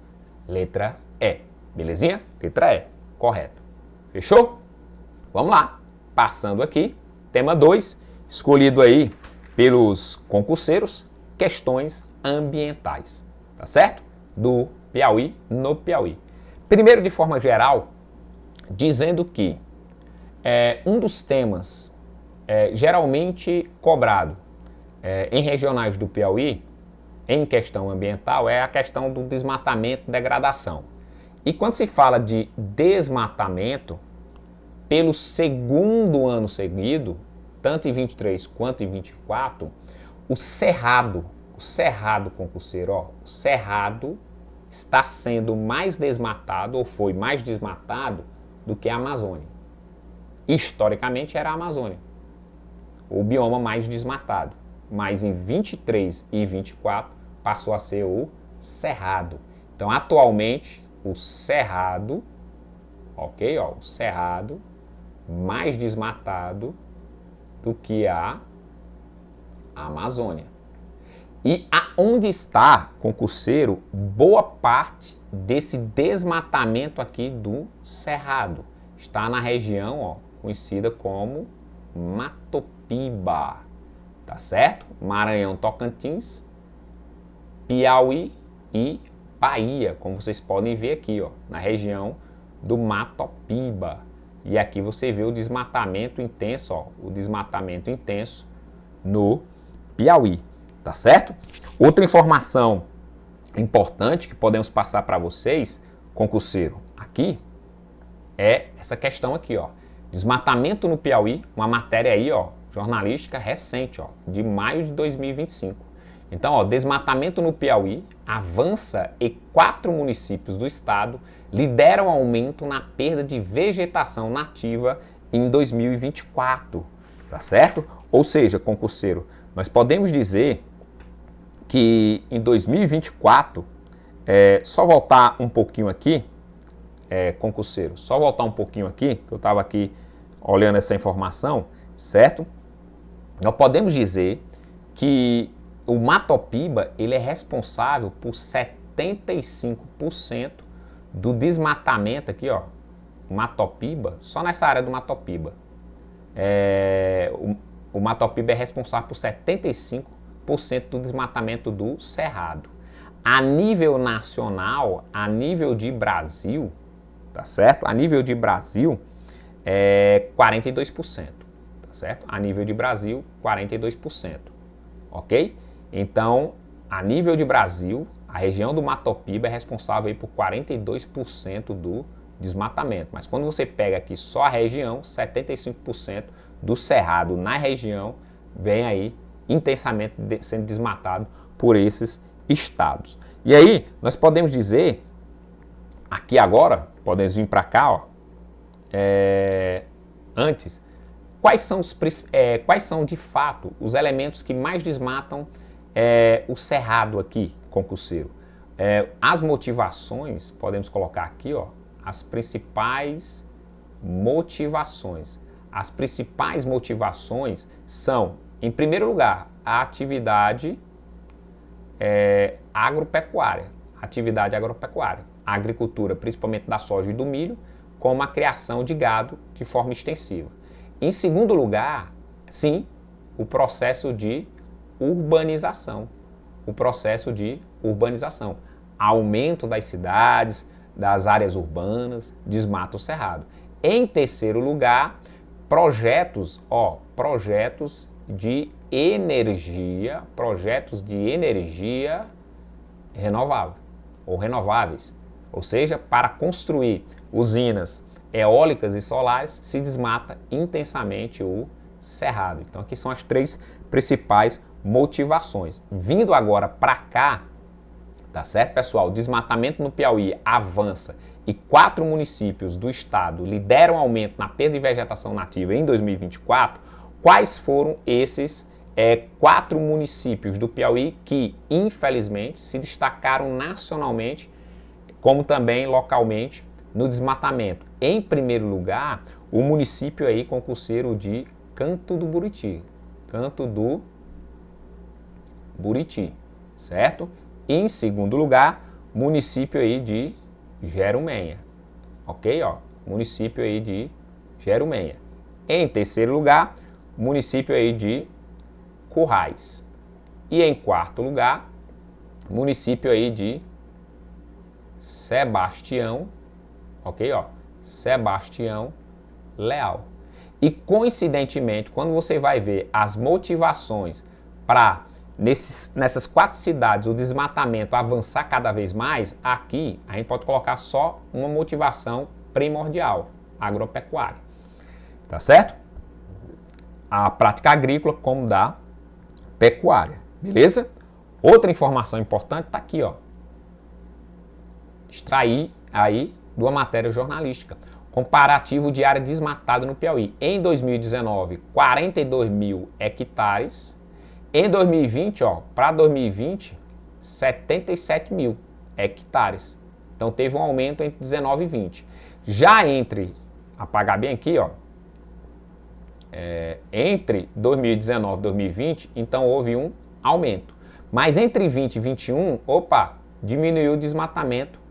letra E. Belezinha? Letra E. Correto. Fechou? Vamos lá. Passando aqui, tema 2, escolhido aí pelos concurseiros, questões ambientais. Tá certo? Do Piauí, no Piauí. Primeiro, de forma geral, dizendo que um dos temas geralmente cobrado em regionais do Piauí, em questão ambiental, é a questão do desmatamento e degradação. E quando se fala de desmatamento, pelo segundo ano seguido, tanto em 23 quanto em 24, o Cerrado concurseiro, o Cerrado está sendo mais desmatado, ou foi mais desmatado, do que a Amazônia. Historicamente era a Amazônia, o bioma mais desmatado. Mas em 23 e 24 passou a ser o Cerrado. Então, atualmente, o Cerrado, ok? O Cerrado mais desmatado do que a Amazônia. E aonde está, concurseiro, boa parte desse desmatamento aqui do Cerrado? Está na região conhecida como Matopiba, tá certo? Maranhão, Tocantins, Piauí e Bahia, como vocês podem ver aqui, na região do Matopiba. E aqui você vê o desmatamento intenso, o desmatamento intenso no Piauí, tá certo? Outra informação importante que podemos passar para vocês, concurseiro, aqui, é essa questão aqui, desmatamento no Piauí, uma matéria aí, jornalística recente, de maio de 2025. Então, desmatamento no Piauí avança e 4 municípios do estado lideram aumento na perda de vegetação nativa em 2024, tá certo? Ou seja, concurseiro, nós podemos dizer que em 2024, só voltar um pouquinho aqui, concurseiro, só voltar um pouquinho aqui, que eu estava aqui olhando essa informação, certo? Nós podemos dizer que o Matopiba, ele é responsável por 75% do desmatamento aqui, Matopiba, só nessa área do Matopiba. O Matopiba é responsável por 75% do desmatamento do Cerrado. A nível nacional, a nível de Brasil, tá certo? A nível de Brasil, 42%, tá certo? A nível de Brasil, 42%, ok? Então, a nível de Brasil, a região do Matopiba é responsável aí por 42% do desmatamento. Mas quando você pega aqui só a região, 75% do Cerrado na região vem aí intensamente sendo desmatado por esses estados. E aí, nós podemos dizer, aqui agora, podemos vir para cá, antes, quais são de fato os elementos que mais desmatam o Cerrado aqui, concurseiro? As motivações, podemos colocar aqui, as principais motivações. As principais motivações são, em primeiro lugar, a atividade agropecuária. A agricultura, principalmente da soja e do milho, como a criação de gado de forma extensiva. Em segundo lugar, sim, o processo de urbanização. Aumento das cidades, das áreas urbanas, desmata o cerrado. Em terceiro lugar, projetos de energia, renovável ou renováveis. Ou seja, para construir usinas eólicas e solares, se desmata intensamente o cerrado. Então aqui são as 3 principais motivações. Vindo agora para cá, tá certo, pessoal? O desmatamento no Piauí avança e 4 municípios do estado lideram aumento na perda de vegetação nativa em 2024. Quais foram esses 4 municípios do Piauí que, infelizmente, se destacaram nacionalmente, como também localmente, no desmatamento? Em primeiro lugar, o município aí concurseiro de Canto do Buriti, certo? E em segundo lugar, município aí de Jerumenha, ok? Ó, município aí de Jerumenha. Em terceiro lugar, município aí de Currais. E em quarto lugar, município aí de Sebastião, ok? Ó, Sebastião Leal. E coincidentemente, quando você vai ver as motivações para nessas 4 cidades o desmatamento avançar cada vez mais, aqui a gente pode colocar só uma motivação primordial, agropecuária. Tá certo? A prática agrícola como da pecuária, beleza? Outra informação importante está aqui, ó. Extrair aí de uma matéria jornalística. Comparativo de área desmatada no Piauí. Em 2019, 42 mil hectares. Em 2020, ó, para 2020, 77 mil hectares. Então teve um aumento entre 19 e 20. Já apagar bem aqui, ó, entre 2019 e 2020, então houve um aumento. Mas entre 20 e 21, diminuiu o desmatamento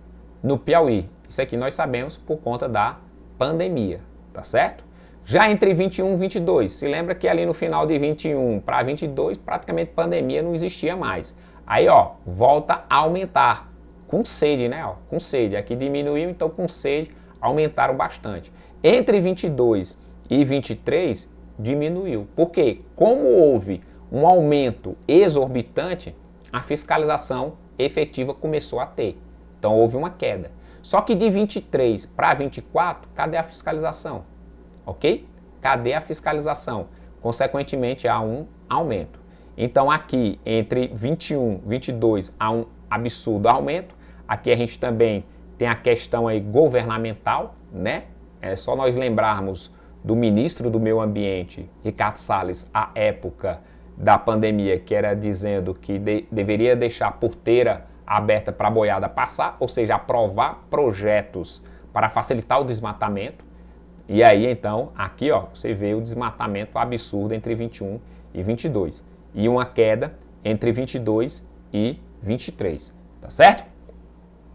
no Piauí. Isso aqui nós sabemos por conta da pandemia, tá certo? Já entre 21 e 22, se lembra que ali no final de 21 para 22, praticamente pandemia não existia mais. Aí, ó, volta a aumentar, com sede, né? Ó, com sede. Aqui diminuiu, então com sede aumentaram bastante. Entre 22 e 23, diminuiu. Por quê? Como houve um aumento exorbitante, a fiscalização efetiva começou a ter. Então houve uma queda. Só que de 23 para 24, cadê a fiscalização? Ok? Cadê a fiscalização? Consequentemente, há um aumento. Então aqui, entre 21 e 22, há um absurdo aumento. Aqui a gente também tem a questão aí governamental, né? É só nós lembrarmos do ministro do Meio Ambiente, Ricardo Salles, à época da pandemia, que era dizendo que deveria deixar a porteira aberta para a boiada passar, ou seja, aprovar projetos para facilitar o desmatamento. E aí, então, aqui, ó, você vê o desmatamento absurdo entre 21 e 22. E uma queda entre 22 e 23, tá certo?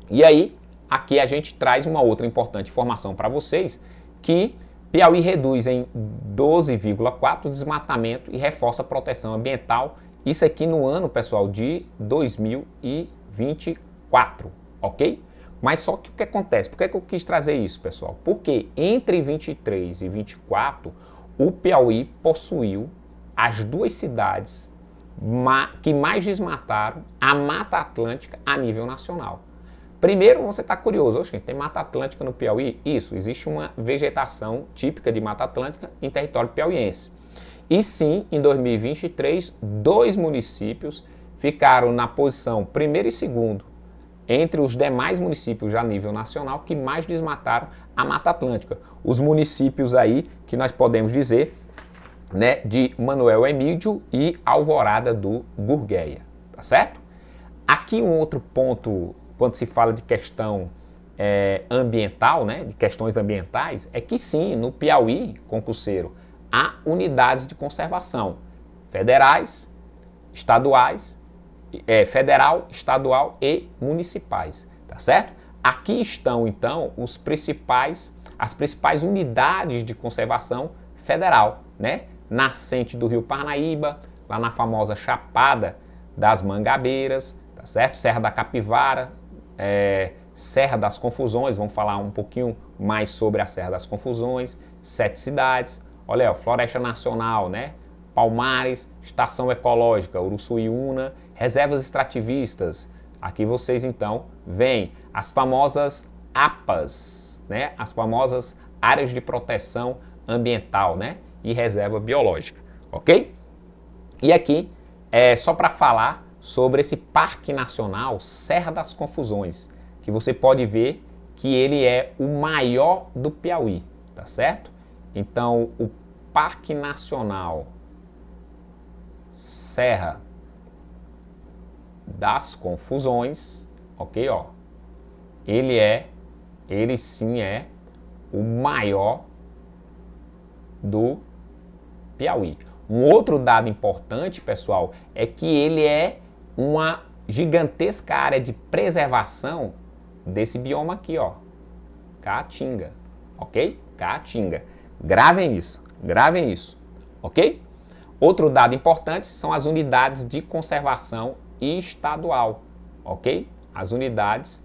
E aí, aqui a gente traz uma outra importante informação para vocês, que Piauí reduz em 12,4% o desmatamento e reforça a proteção ambiental. Isso aqui no ano, pessoal, de 2024, ok? Mas só que o que acontece? Por que eu quis trazer isso, pessoal? Porque entre 23 e 24, o Piauí possuiu as 2 cidades que mais desmataram a Mata Atlântica a nível nacional. Primeiro, você está curioso, oxe, tem Mata Atlântica no Piauí? Isso, existe uma vegetação típica de Mata Atlântica em território piauiense. E sim, em 2023, 2 municípios ficaram na posição 1º e 2º entre os demais municípios a nível nacional que mais desmataram a Mata Atlântica. Os municípios aí que nós podemos dizer, né, de Manuel Emídio e Alvorada do Gurgueia, tá certo? Aqui um outro ponto, quando se fala de questão ambiental, né, de questões ambientais, é que sim, no Piauí, concurseiro, há unidades de conservação federais, estaduais, federal, estadual e municipais, tá certo? Aqui estão, então, as principais unidades de conservação federal, né? Nascente do Rio Parnaíba, lá na famosa Chapada das Mangabeiras, tá certo? Serra da Capivara, Serra das Confusões, vamos falar um pouquinho mais sobre a Serra das Confusões, 7 cidades, olha aí, Floresta Nacional, né? Palmares, Estação Ecológica, Uruçuiuna, reservas extrativistas. Aqui vocês então veem as famosas APAs, né? As famosas áreas de proteção ambiental, né? E reserva biológica, ok? E aqui é só para falar sobre esse Parque Nacional Serra das Confusões, que você pode ver que ele é o maior do Piauí, tá certo? Então, o Parque Nacional Serra das Confusões, ok, ó, ele sim é o maior do Piauí. Um outro dado importante, pessoal, é que ele é uma gigantesca área de preservação desse bioma aqui, ó, Caatinga, ok? Caatinga. Gravem isso, ok? Outro dado importante são as unidades de conservação estadual, ok? As unidades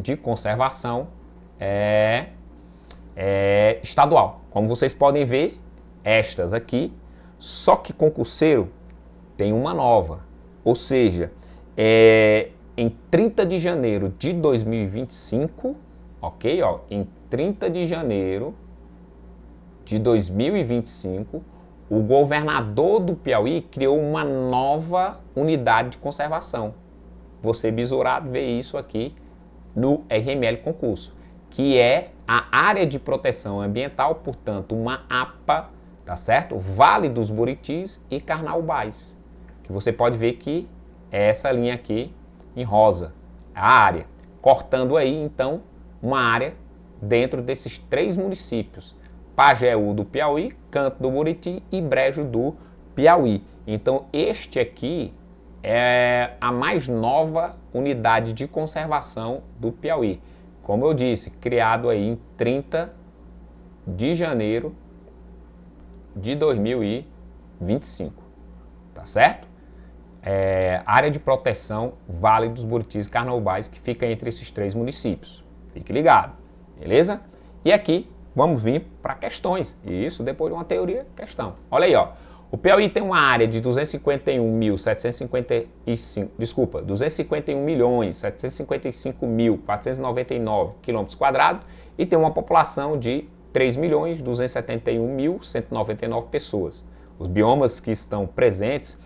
de conservação estadual. Como vocês podem ver, estas aqui, só que concurseiro tem uma nova, ou seja, em 30 de janeiro de 2025, ok? Ó, em 30 de janeiro de 2025, o governador do Piauí criou uma nova unidade de conservação. Você, besourado, vê isso aqui no RML concurso, que é a área de proteção ambiental, portanto, uma APA, tá certo? Vale dos Buritis e Carnaubais, que você pode ver que é essa linha aqui em rosa, a área, cortando aí, então, uma área dentro desses 3 municípios, Pajeú do Piauí, Canto do Buriti e Brejo do Piauí. Então, este aqui é a mais nova unidade de conservação do Piauí. Como eu disse, criado aí em 30 de janeiro de 2025, tá certo? Área de proteção Vale dos Buritis e Carnaubais, que fica entre esses 3 municípios. Fique ligado, beleza? E aqui vamos vir para questões. Isso depois de uma teoria, questão. Olha aí, ó. O Piauí tem uma área de 251.755.499 km² e tem uma população de 3.271.199 pessoas. Os biomas que estão presentes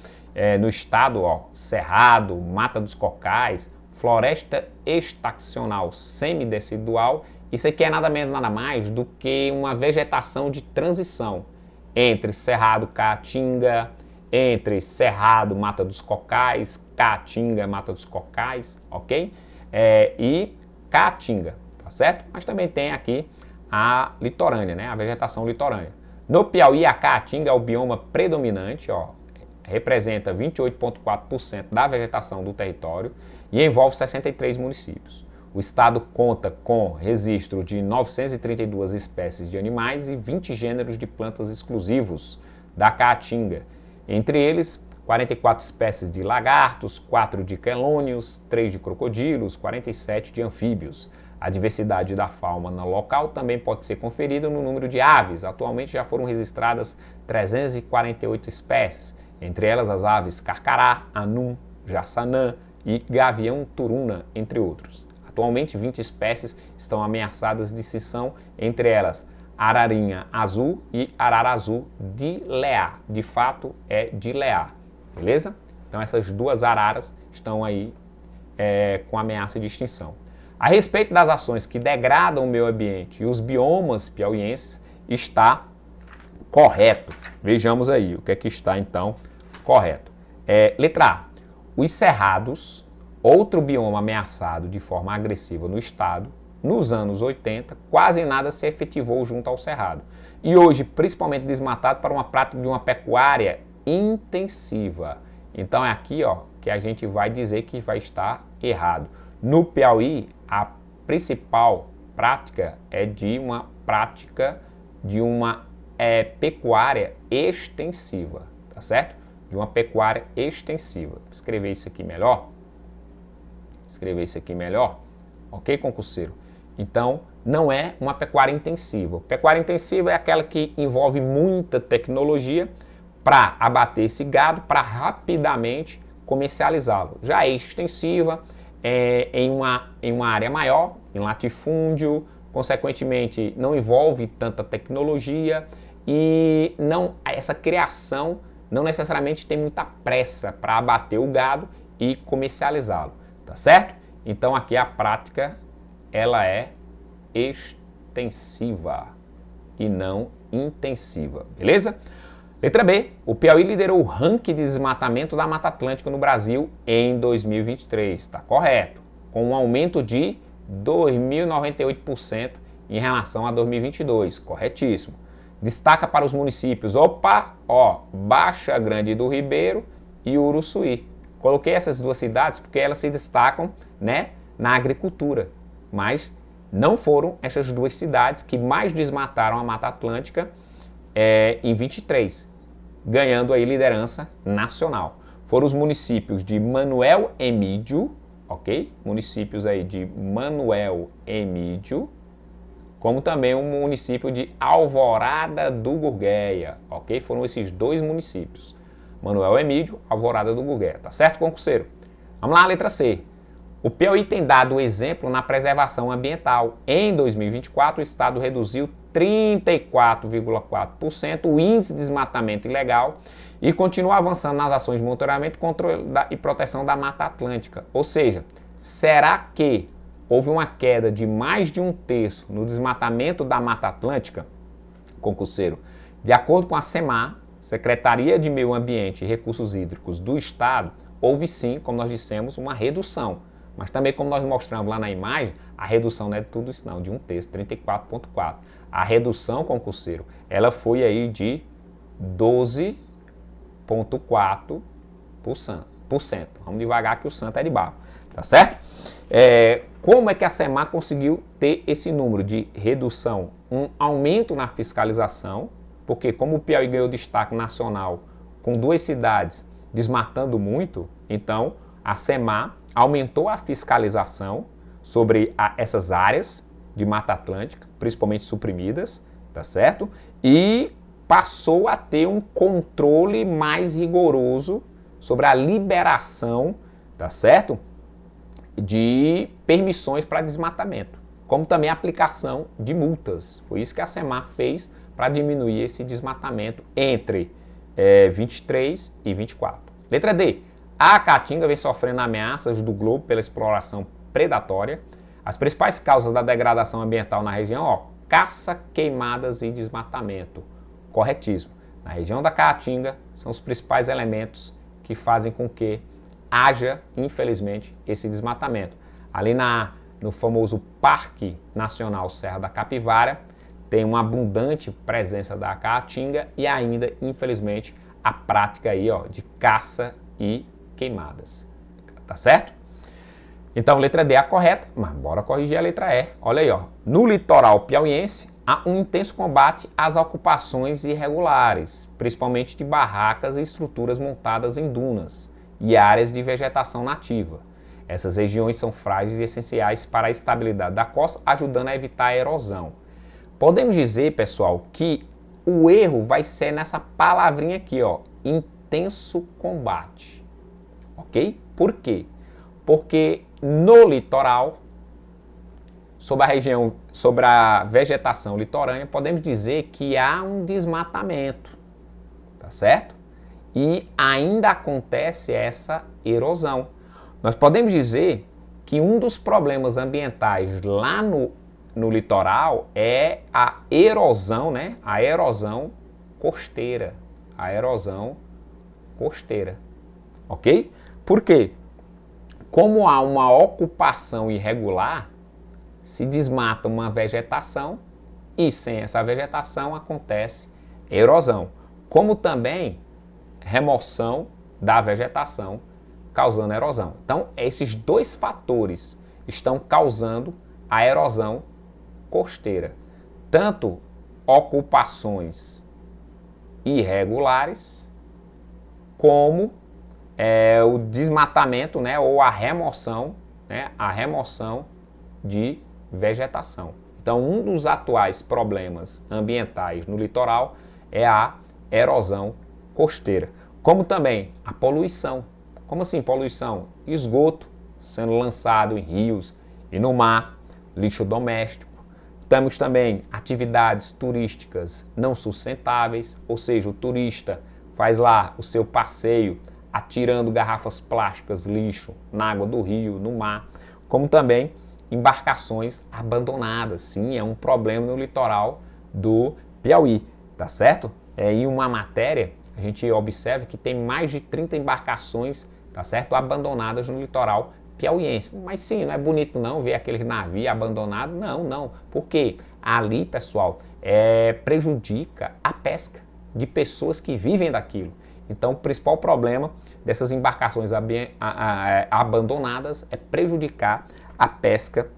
no estado, ó, Cerrado, Mata dos Cocais, Floresta Estacional Semidecidual, isso aqui é nada menos, nada mais do que uma vegetação de transição entre Cerrado Caatinga, entre Cerrado Mata dos Cocais, Caatinga Mata dos Cocais, ok? E Caatinga, tá certo? Mas também tem aqui a litorânea, né? A vegetação litorânea. No Piauí, a Caatinga é o bioma predominante, ó, representa 28,4% da vegetação do território e envolve 63 municípios. O estado conta com registro de 932 espécies de animais e 20 gêneros de plantas exclusivos da Caatinga. Entre eles, 44 espécies de lagartos, 4 de quelônios, 3 de crocodilos, 47 de anfíbios. A diversidade da fauna local também pode ser conferida no número de aves. Atualmente já foram registradas 348 espécies, entre elas as aves carcará, anum, jaçanã e gavião-turuna, entre outros. Atualmente, 20 espécies estão ameaçadas de extinção, entre elas ararinha azul e arara azul de Leá. De fato, é de Leá, beleza? Então, essas 2 araras estão aí com ameaça de extinção. A respeito das ações que degradam o meio ambiente e os biomas piauienses, está correto. Vejamos aí o que é que está, então, correto. Letra A. Os cerrados, outro bioma ameaçado de forma agressiva no estado, nos anos 80, quase nada se efetivou junto ao cerrado. E hoje, principalmente desmatado para uma prática de uma pecuária intensiva. Então é aqui, ó, que a gente vai dizer que vai estar errado. No Piauí, a principal prática é de uma pecuária extensiva, tá certo? De uma pecuária extensiva. Vou escrever isso aqui melhor. Ok, concurseiro? Então, não é uma pecuária intensiva. Pecuária intensiva é aquela que envolve muita tecnologia para abater esse gado, para rapidamente comercializá-lo. Já é extensiva, em uma área maior, em latifúndio, consequentemente não envolve tanta tecnologia e essa criação não necessariamente tem muita pressa para abater o gado e comercializá-lo, tá certo? Então aqui a prática ela é extensiva e não intensiva, beleza? Letra B, o Piauí liderou o ranking de desmatamento da Mata Atlântica no Brasil em 2023, está correto, com um aumento de 2.098% em relação a 2022, corretíssimo. Destaca para os municípios, Baixa Grande do Ribeiro e Uruçuí. Coloquei essas duas cidades porque elas se destacam, né, na agricultura, mas não foram essas duas cidades que mais desmataram a Mata Atlântica em 23, ganhando aí liderança nacional. Foram os municípios de Manuel Emídio, ok? Municípios aí de Manuel Emídio, como também o município de Alvorada do Gurgueia, ok? Foram esses dois municípios, Manuel Emídio, Alvorada do Gurgueia, tá certo, concurseiro? Vamos lá, letra C. O Piauí tem dado exemplo na preservação ambiental. Em 2024, o estado reduziu 34,4% o índice de desmatamento ilegal e continua avançando nas ações de monitoramento, controle e proteção da Mata Atlântica. Ou seja, será que houve uma queda de mais de 1/3 no desmatamento da Mata Atlântica? Concurseiro, de acordo com a SEMAR, Secretaria de Meio Ambiente e Recursos Hídricos do Estado, houve sim, como nós dissemos, uma redução. Mas também, como nós mostramos lá na imagem, a redução não é de tudo isso não, de 1/3, 34,4%. A redução, concurseiro, ela foi aí de 12,4%. Vamos devagar que o santo é de barro, tá certo? Como é que a SEMAR conseguiu ter esse número de redução? Um aumento na fiscalização, porque como o Piauí ganhou destaque nacional com duas cidades desmatando muito, então a SEMAR aumentou a fiscalização sobre essas áreas de Mata Atlântica, principalmente suprimidas, tá certo? E passou a ter um controle mais rigoroso sobre a liberação, tá certo? De permissões para desmatamento, como também a aplicação de multas. Foi isso que a SEMAR fez para diminuir esse desmatamento entre 23 e 24. Letra D. A Caatinga vem sofrendo ameaças do globo pela exploração predatória. As principais causas da degradação ambiental na região, caça, queimadas e desmatamento. Corretíssimo. Na região da Caatinga são os principais elementos que fazem com que haja, infelizmente, esse desmatamento. Ali no famoso Parque Nacional Serra da Capivara, tem uma abundante presença da Caatinga e ainda, infelizmente, a prática aí, de caça e queimadas. Tá certo? Então, letra D é a correta, mas bora corrigir a letra E. Olha aí, no litoral piauiense, há um intenso combate às ocupações irregulares, principalmente de barracas e estruturas montadas em dunas e áreas de vegetação nativa. Essas regiões são frágeis e essenciais para a estabilidade da costa, ajudando a evitar a erosão. Podemos dizer, pessoal, que o erro vai ser nessa palavrinha aqui, intenso combate. Ok? Por quê? Porque no litoral, sobre a vegetação litorânea, podemos dizer que há um desmatamento, tá certo? E ainda acontece essa erosão. Nós podemos dizer que um dos problemas ambientais lá no litoral é a erosão, né? A erosão costeira. A erosão costeira. Ok? Por quê? Como há uma ocupação irregular, se desmata uma vegetação e sem essa vegetação acontece erosão. Como também remoção da vegetação causando erosão. Então, esses dois fatores estão causando a erosão costeira. Tanto ocupações irregulares, como o desmatamento, né, ou a remoção de vegetação. Então, um dos atuais problemas ambientais no litoral é a erosão costeira, como também a poluição. Como assim poluição? Esgoto sendo lançado em rios e no mar, lixo doméstico. Temos também atividades turísticas não sustentáveis, ou seja, o turista faz lá o seu passeio atirando garrafas plásticas, lixo na água do rio, no mar, como também embarcações abandonadas. Sim, é um problema no litoral do Piauí, tá certo? Em uma matéria, a gente observa que tem mais de 30 embarcações, tá certo, abandonadas no litoral piauiense. Mas sim, não é bonito não ver aquele navio abandonado, não. Porque ali, pessoal, prejudica a pesca de pessoas que vivem daquilo. Então, o principal problema dessas embarcações abandonadas é prejudicar a pesca,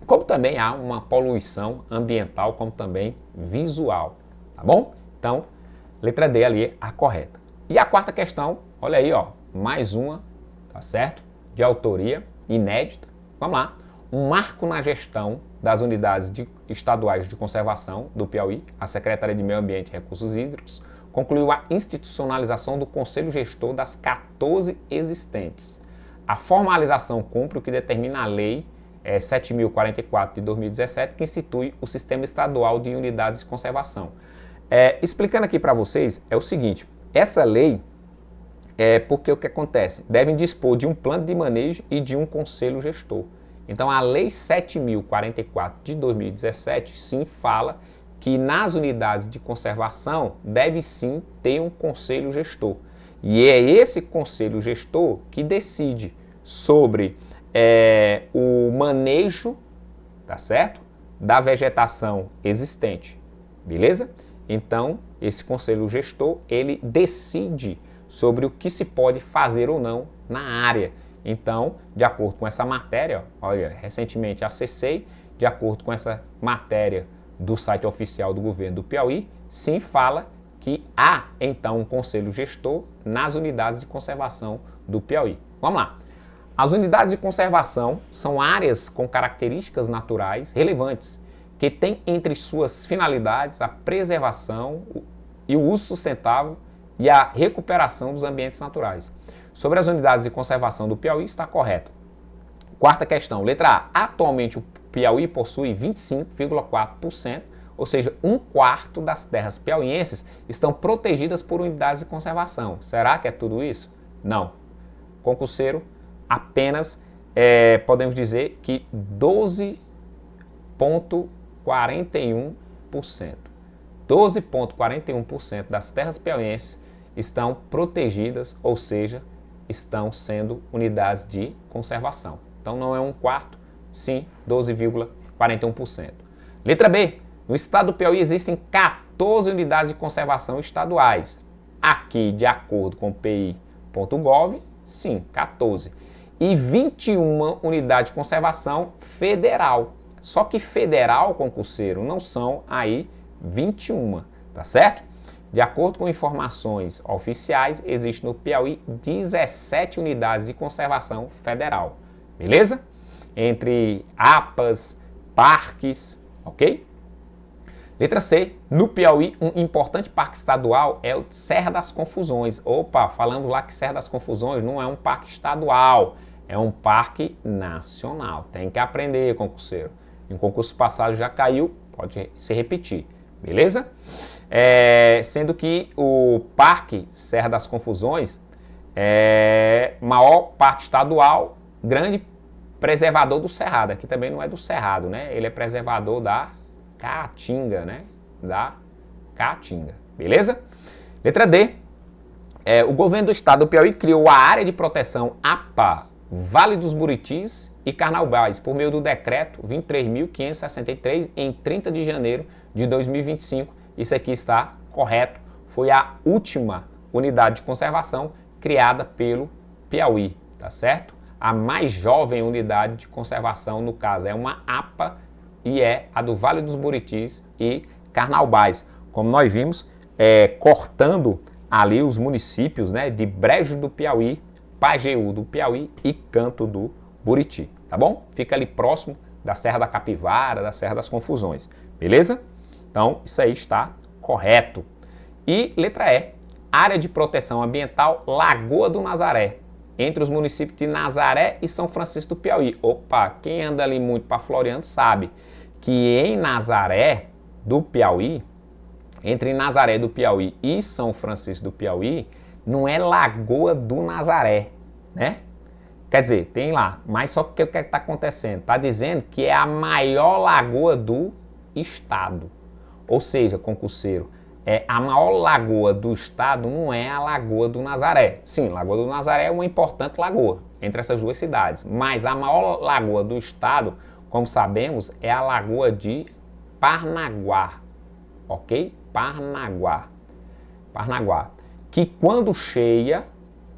como também há uma poluição ambiental, como também visual, tá bom? Então, letra D ali é a correta. E a quarta questão, olha aí, ó, mais uma, tá certo? De autoria inédita. Vamos lá. Um marco na gestão das unidades estaduais de conservação do Piauí, a Secretaria de Meio Ambiente e Recursos Hídricos, concluiu a institucionalização do Conselho Gestor das 14 existentes. A formalização cumpre o que determina a Lei 7.044 de 2017, que institui o Sistema Estadual de Unidades de Conservação. Explicando aqui para vocês, é o seguinte, essa lei porque o que acontece? Devem dispor de um plano de manejo e de um conselho gestor. Então, a Lei 7.044 de 2017, sim, fala que nas unidades de conservação deve sim ter um conselho gestor. E é esse conselho gestor que decide sobre o manejo, tá certo? Da vegetação existente, beleza? Então, esse conselho gestor, ele decide sobre o que se pode fazer ou não na área. Então, de acordo com essa matéria, olha, recentemente acessei, de acordo com essa matéria do site oficial do governo do Piauí, sim fala que há, então, um conselho gestor nas unidades de conservação do Piauí. Vamos lá. As unidades de conservação são áreas com características naturais relevantes, que têm entre suas finalidades a preservação e o uso sustentável e a recuperação dos ambientes naturais. Sobre as unidades de conservação do Piauí, está correto. Quarta questão, letra A. Atualmente o Piauí possui 25,4%, ou seja, 1/4 das terras piauienses estão protegidas por unidades de conservação. Será que é tudo isso? Não. Concurseiro, apenas podemos dizer que 12,41%. 12,41% das terras piauienses estão protegidas, ou seja, estão sendo unidades de conservação. Então não é 1/4, sim 12,41%. Letra B. No estado do Piauí existem 14 unidades de conservação estaduais. Aqui, de acordo com o PI.gov, sim, 14. E 21 unidades de conservação federal. Só que federal, concurseiro, não são aí 21, tá certo? De acordo com informações oficiais, existe no Piauí 17 unidades de conservação federal, beleza? Entre APAs, parques, ok? Letra C, no Piauí, um importante parque estadual é o Serra das Confusões. Opa, falamos lá que Serra das Confusões não é um parque estadual, é um parque nacional. Tem que aprender, concurseiro. Em concurso passado já caiu, pode se repetir, beleza? Sendo que o Parque Serra das Confusões é o maior parque estadual, grande preservador do Cerrado. Aqui também não é do Cerrado, né? Ele é preservador da Caatinga, né? Da Caatinga, beleza? Letra D. O governo do estado do Piauí criou a área de proteção APA, Vale dos Buritis e Carnaubais, por meio do decreto 23.563, em 30 de janeiro de 2025. Isso aqui está correto. Foi a última unidade de conservação criada pelo Piauí, tá certo? A mais jovem unidade de conservação, no caso, é uma APA e é a do Vale dos Buritis e Carnaubais. Como nós vimos, cortando ali os municípios, né, de Brejo do Piauí, Pajeú do Piauí e Canto do Buriti, tá bom? Fica ali próximo da Serra da Capivara, da Serra das Confusões. Beleza? Então, isso aí está correto. E letra E, área de proteção ambiental Lagoa do Nazaré, entre os municípios de Nazaré e São Francisco do Piauí. Opa, quem anda ali muito para Floriano sabe que em Nazaré do Piauí, entre Nazaré do Piauí e São Francisco do Piauí, não é Lagoa do Nazaré, né? Quer dizer, tem lá, mas só que o que está acontecendo? Está dizendo que é a maior lagoa do estado. Ou seja, concurseiro, a maior lagoa do estado não é a Lagoa do Nazaré. Sim, Lagoa do Nazaré é uma importante lagoa entre essas duas cidades, mas a maior lagoa do estado, como sabemos, é a Lagoa de Parnaguá, ok? Parnaguá, que quando cheia,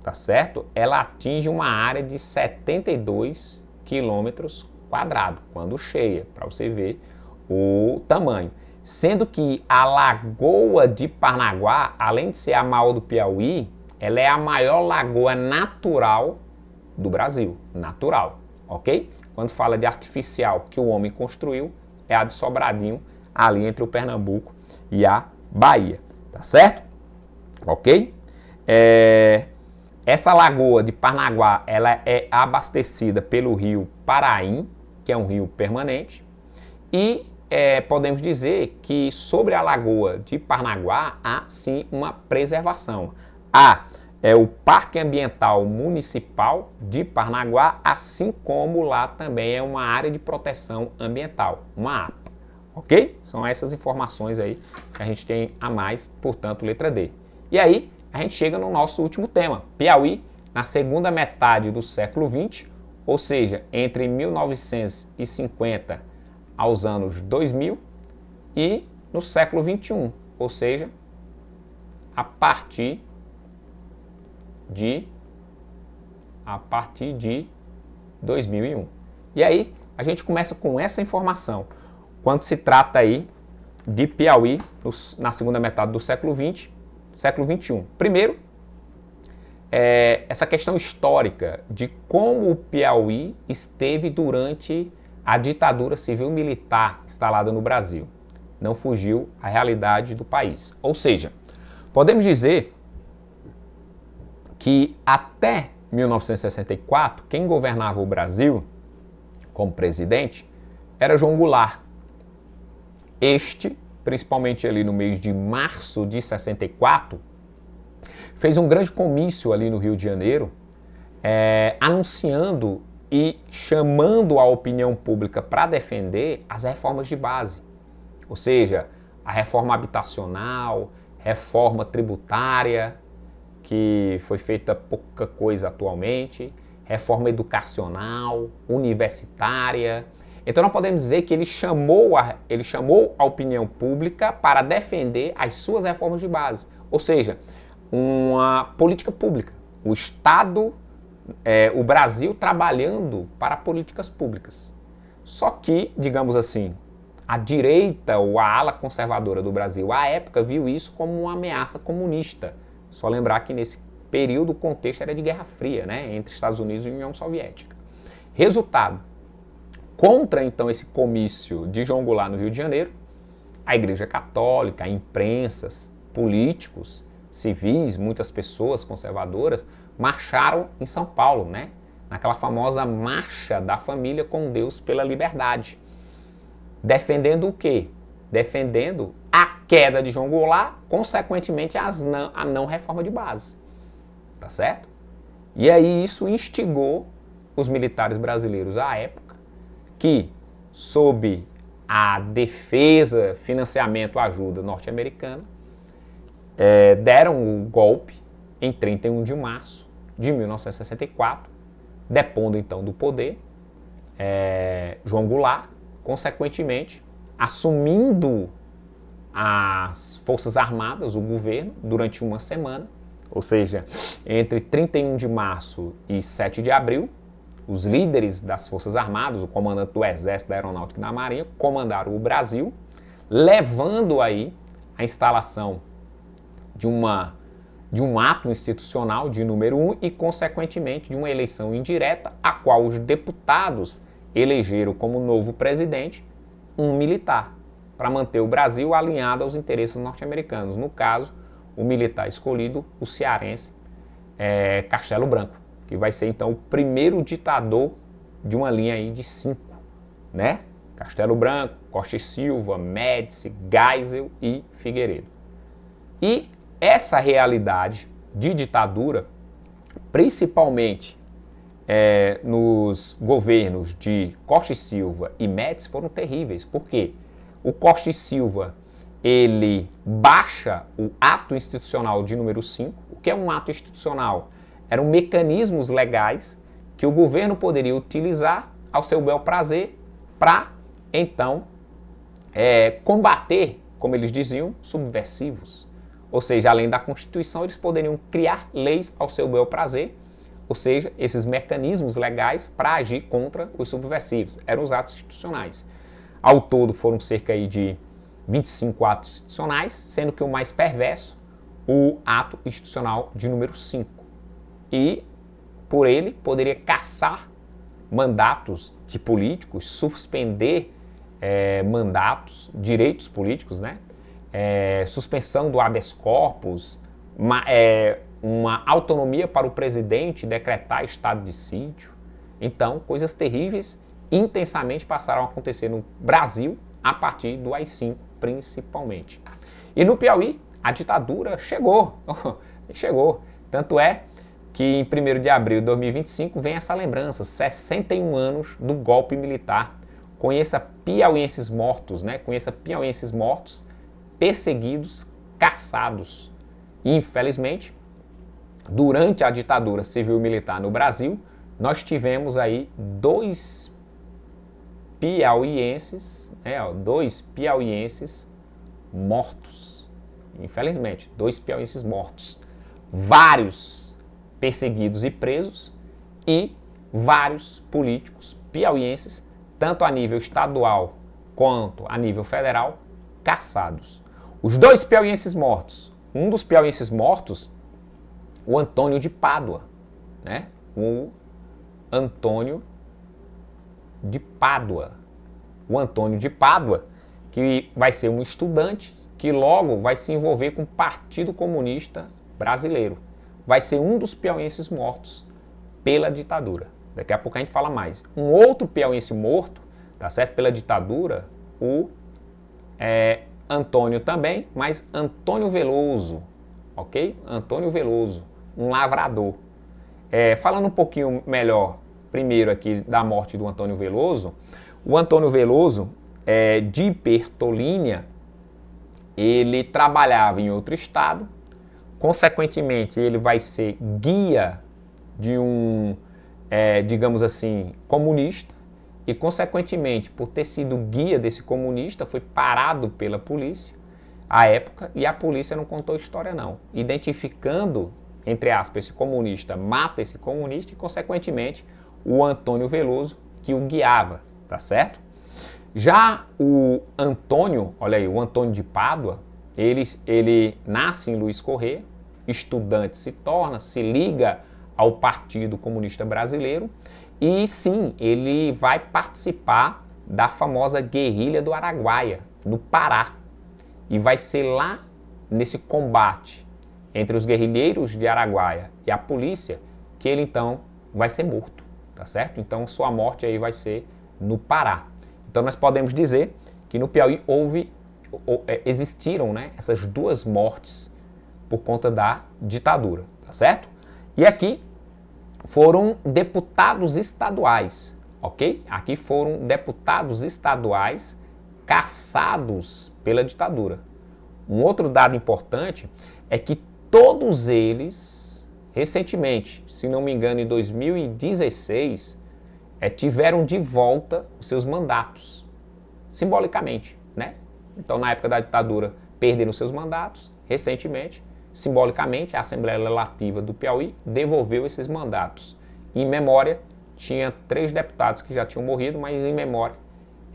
tá certo? Ela atinge uma área de 72 quilômetros quadrados, quando cheia, para você ver o tamanho. Sendo que a Lagoa de Parnaguá, além de ser a maior do Piauí, ela é a maior lagoa natural do Brasil. Natural, ok? Quando fala de artificial que o homem construiu, é a de Sobradinho, ali entre o Pernambuco e a Bahia. Tá certo? Ok? Essa lagoa de Parnaguá, ela é abastecida pelo rio Paraim, que é um rio permanente, e podemos dizer que sobre a lagoa de Parnaguá há sim uma preservação. Há o Parque Ambiental Municipal de Parnaguá, assim como lá também é uma área de proteção ambiental, uma APA, ok? São essas informações aí que a gente tem a mais, portanto, letra D. E aí, a gente chega no nosso último tema, Piauí, na segunda metade do século XX, ou seja, entre 1950 aos anos 2000 e no século XXI, ou seja, a partir de 2001. E aí, a gente começa com essa informação, quando se trata aí de Piauí na segunda metade do século XX, século XXI. Primeiro, essa questão histórica de como o Piauí esteve durante a ditadura civil-militar instalada no Brasil. Não fugiu à realidade do país. Ou seja, podemos dizer que até 1964, quem governava o Brasil como presidente era João Goulart. Este, principalmente ali no mês de março de 64, fez um grande comício ali no Rio de Janeiro, anunciando e chamando a opinião pública para defender as reformas de base. Ou seja, a reforma habitacional, reforma tributária, que foi feita pouca coisa atualmente, reforma educacional, universitária. Então nós podemos dizer que ele chamou a opinião pública para defender as suas reformas de base. Ou seja, uma política pública. O Estado, o Brasil trabalhando para políticas públicas. Só que, digamos assim, a direita ou a ala conservadora do Brasil, à época, viu isso como uma ameaça comunista. Só lembrar que nesse período o contexto era de Guerra Fria, né, entre Estados Unidos e União Soviética. Resultado, contra então esse comício de João Goulart no Rio de Janeiro, a Igreja Católica, a imprensa, políticos, civis, muitas pessoas conservadoras marcharam em São Paulo, né, naquela famosa Marcha da Família com Deus pela Liberdade. Defendendo o quê? Defendendo a queda de João Goulart, consequentemente a não reforma de base. Tá certo? E aí isso instigou os militares brasileiros à época, que, sob a defesa, financiamento, ajuda norte-americana, deram o golpe em 31 de março de 1964, depondo então do poder João Goulart, consequentemente, assumindo as Forças Armadas, o governo, durante uma semana, ou seja, entre 31 de março e 7 de abril, os líderes das Forças Armadas, o comandante do Exército, da Aeronáutica e da Marinha, comandaram o Brasil, levando aí a instalação de um ato institucional de número 1 e, consequentemente, de uma eleição indireta, a qual os deputados elegeram como novo presidente um militar, para manter o Brasil alinhado aos interesses norte-americanos. No caso, o militar escolhido, o cearense Castelo Branco, que vai ser então o primeiro ditador de uma linha aí de 5, né? Castelo Branco, Costa e Silva, Médici, Geisel e Figueiredo. E essa realidade de ditadura, principalmente nos governos de Costa e Silva e Médici, foram terríveis. Por quê? O Costa e Silva, ele baixa o ato institucional de número 5. O que é um ato institucional? Eram mecanismos legais que o governo poderia utilizar ao seu bel prazer para, então, combater, como eles diziam, subversivos. Ou seja, além da Constituição, eles poderiam criar leis ao seu bel prazer, ou seja, esses mecanismos legais para agir contra os subversivos. Eram os atos institucionais. Ao todo foram cerca aí de 25 atos institucionais, sendo que o mais perverso, o ato institucional de número 5. E por ele poderia cassar mandatos de políticos, suspender mandatos, direitos políticos, né? Suspensão do habeas corpus, uma autonomia para o presidente decretar estado de sítio. Então, coisas terríveis intensamente passaram a acontecer no Brasil a partir do AI-5, principalmente. E no Piauí, a ditadura chegou. Chegou. Tanto é que em 1º de abril de 2025 vem essa lembrança, 61 anos do golpe militar. Conheça piauienses mortos, né? Conheça piauienses mortos, perseguidos, caçados. E, infelizmente, durante a ditadura civil-militar no Brasil, nós tivemos aí dois piauienses mortos. Infelizmente, 2 piauienses mortos. Vários perseguidos e presos e vários políticos piauienses, tanto a nível estadual quanto a nível federal, caçados. Os 2 piauienses mortos, um dos piauienses mortos, o Antônio de Pádua, né? O Antônio de Pádua. O Antônio de Pádua, que vai ser um estudante que logo vai se envolver com o Partido Comunista Brasileiro. Vai ser um dos piauienses mortos pela ditadura. Daqui a pouco a gente fala mais. Um outro piauiense morto, tá certo? Pela ditadura, o Antônio também, mas Antônio Veloso, ok? Antônio Veloso, um lavrador. Falando um pouquinho melhor, primeiro aqui, da morte do Antônio Veloso, o Antônio Veloso, de Bertolínia, ele trabalhava em outro estado, consequentemente ele vai ser guia de um, digamos assim, comunista, e consequentemente, por ter sido guia desse comunista, foi parado pela polícia à época, e a polícia não contou história não, identificando, entre aspas, esse comunista, mata esse comunista e, consequentemente, o Antônio Veloso que o guiava, tá certo? Já o Antônio, olha aí, o Antônio de Pádua, ele nasce em Luiz Correia, estudante se liga ao Partido Comunista Brasileiro e sim, ele vai participar da famosa guerrilha do Araguaia, no Pará. E vai ser lá, nesse combate entre os guerrilheiros de Araguaia e a polícia, que ele então vai ser morto, tá certo? Então sua morte aí vai ser no Pará. Então nós podemos dizer que no Piauí existiram, né, essas 2 mortes por conta da ditadura, tá certo? E aqui foram deputados estaduais, ok? Aqui foram deputados estaduais caçados pela ditadura. Um outro dado importante é que todos eles, recentemente, se não me engano, em 2016, tiveram de volta os seus mandatos, simbolicamente, né? Então, na época da ditadura, perderam seus mandatos, recentemente, simbolicamente, a Assembleia Legislativa do Piauí devolveu esses mandatos. Em memória, tinha 3 deputados que já tinham morrido, mas em memória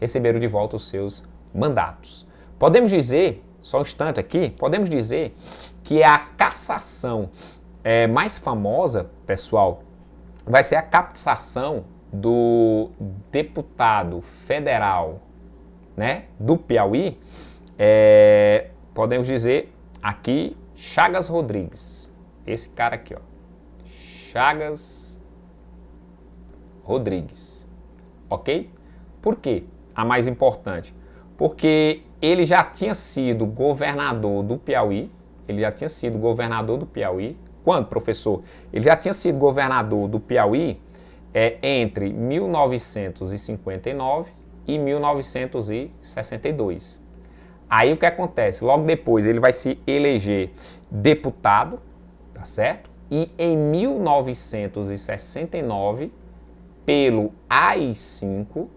receberam de volta os seus mandatos. Podemos dizer, só um instante aqui, podemos dizer que a cassação mais famosa, pessoal, vai ser a cassação do deputado federal, né, do Piauí, podemos dizer aqui, Chagas Rodrigues. Esse cara aqui, ó. Chagas Rodrigues. Ok? Por quê? A mais importante. Porque ele já tinha sido governador do Piauí. Ele já tinha sido governador do Piauí. Quando, professor? Ele já tinha sido governador do Piauí entre 1959 e 1962. Aí o que acontece? Logo depois ele vai se eleger deputado, tá certo? E em 1969, pelo AI-5,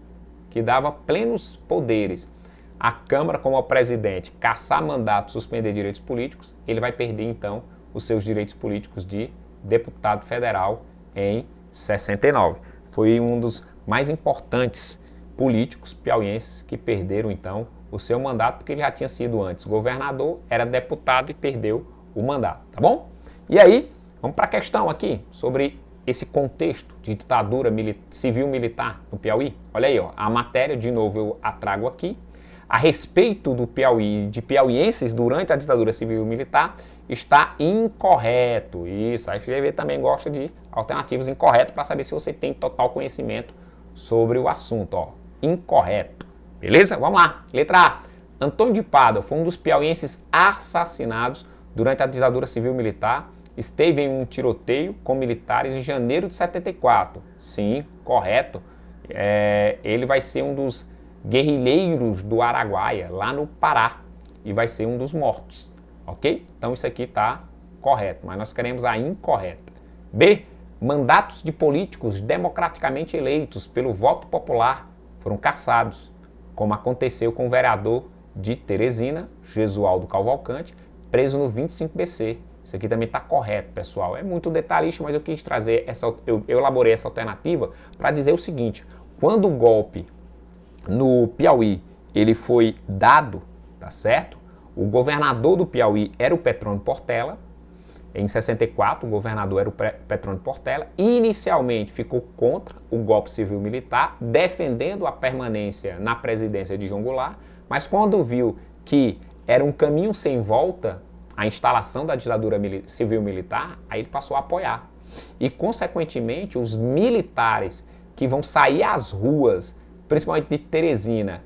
que dava plenos poderes à Câmara como ao presidente caçar mandato, suspender direitos políticos, ele vai perder então os seus direitos políticos de deputado federal em 69. Foi um dos mais importantes políticos piauienses que perderam então o seu mandato, porque ele já tinha sido antes governador, era deputado e perdeu o mandato, tá bom? E aí, vamos para a questão aqui sobre esse contexto de ditadura civil-militar no Piauí. Olha aí, ó, a matéria, de novo, eu a trago aqui. A respeito do Piauí, de piauienses durante a ditadura civil-militar, está incorreto. Isso, a FGV também gosta de alternativas incorretas para saber se você tem total conhecimento sobre o assunto, ó. Incorreto. Beleza? Vamos lá. Letra A. Antônio de Pádua foi um dos piauienses assassinados durante a ditadura civil-militar. Esteve em um tiroteio com militares em janeiro de 74. Sim, correto. Ele vai ser um dos guerrilheiros do Araguaia, lá no Pará, e vai ser um dos mortos. Ok? Então isso aqui está correto, mas nós queremos a incorreta. B. Mandatos de políticos democraticamente eleitos pelo voto popular foram cassados, como aconteceu com o vereador de Teresina, Jesualdo Cavalcante, preso no 25BC. Isso aqui também está correto, pessoal. É muito detalhista, mas eu quis trazer eu elaborei essa alternativa para dizer o seguinte: quando o golpe no Piauí ele foi dado, tá certo? O governador do Piauí era o Petrônio Portela. Em 64, o governador era o Petrônio Portela. Inicialmente ficou contra o golpe civil-militar, defendendo a permanência na presidência de João Goulart, mas quando viu que era um caminho sem volta a instalação da ditadura civil-militar, aí ele passou a apoiar. E, consequentemente, os militares que vão sair às ruas, principalmente de Teresina,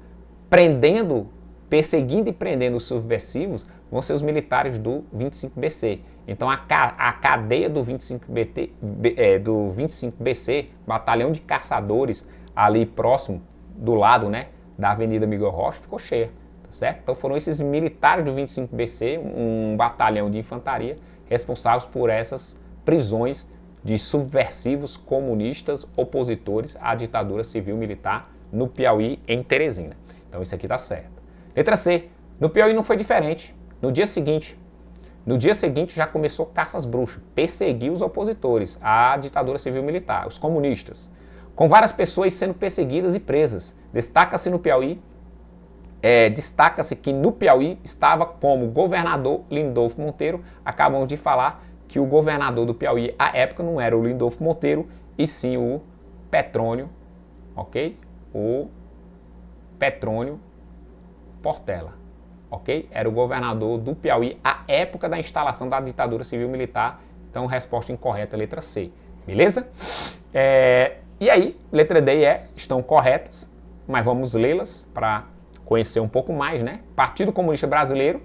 perseguindo e prendendo os subversivos, vão ser os militares do 25BC. Então a cadeia do 25BC, batalhão de caçadores, ali próximo, do lado, né, da Avenida Miguel Rocha, ficou cheia, tá certo? Então foram esses militares do 25BC, um batalhão de infantaria, responsáveis por essas prisões de subversivos comunistas opositores à ditadura civil-militar no Piauí, em Teresina. Então isso aqui tá certo. Letra C. No Piauí não foi diferente. No dia seguinte já começou caça às bruxas, perseguiu os opositores à ditadura civil-militar, os comunistas, com várias pessoas sendo perseguidas e presas. Destaca-se que no Piauí estava como governador Lindolfo Monteiro. Acabamos de falar que o governador do Piauí à época não era o Lindolfo Monteiro, e sim o Petrônio, ok? O Petrônio Portela, ok? Era o governador do Piauí à época da instalação da ditadura civil-militar. Então, resposta incorreta, letra C. Beleza? E aí, letra D e E estão corretas, mas vamos lê-las para conhecer um pouco mais, né? Partido Comunista Brasileiro,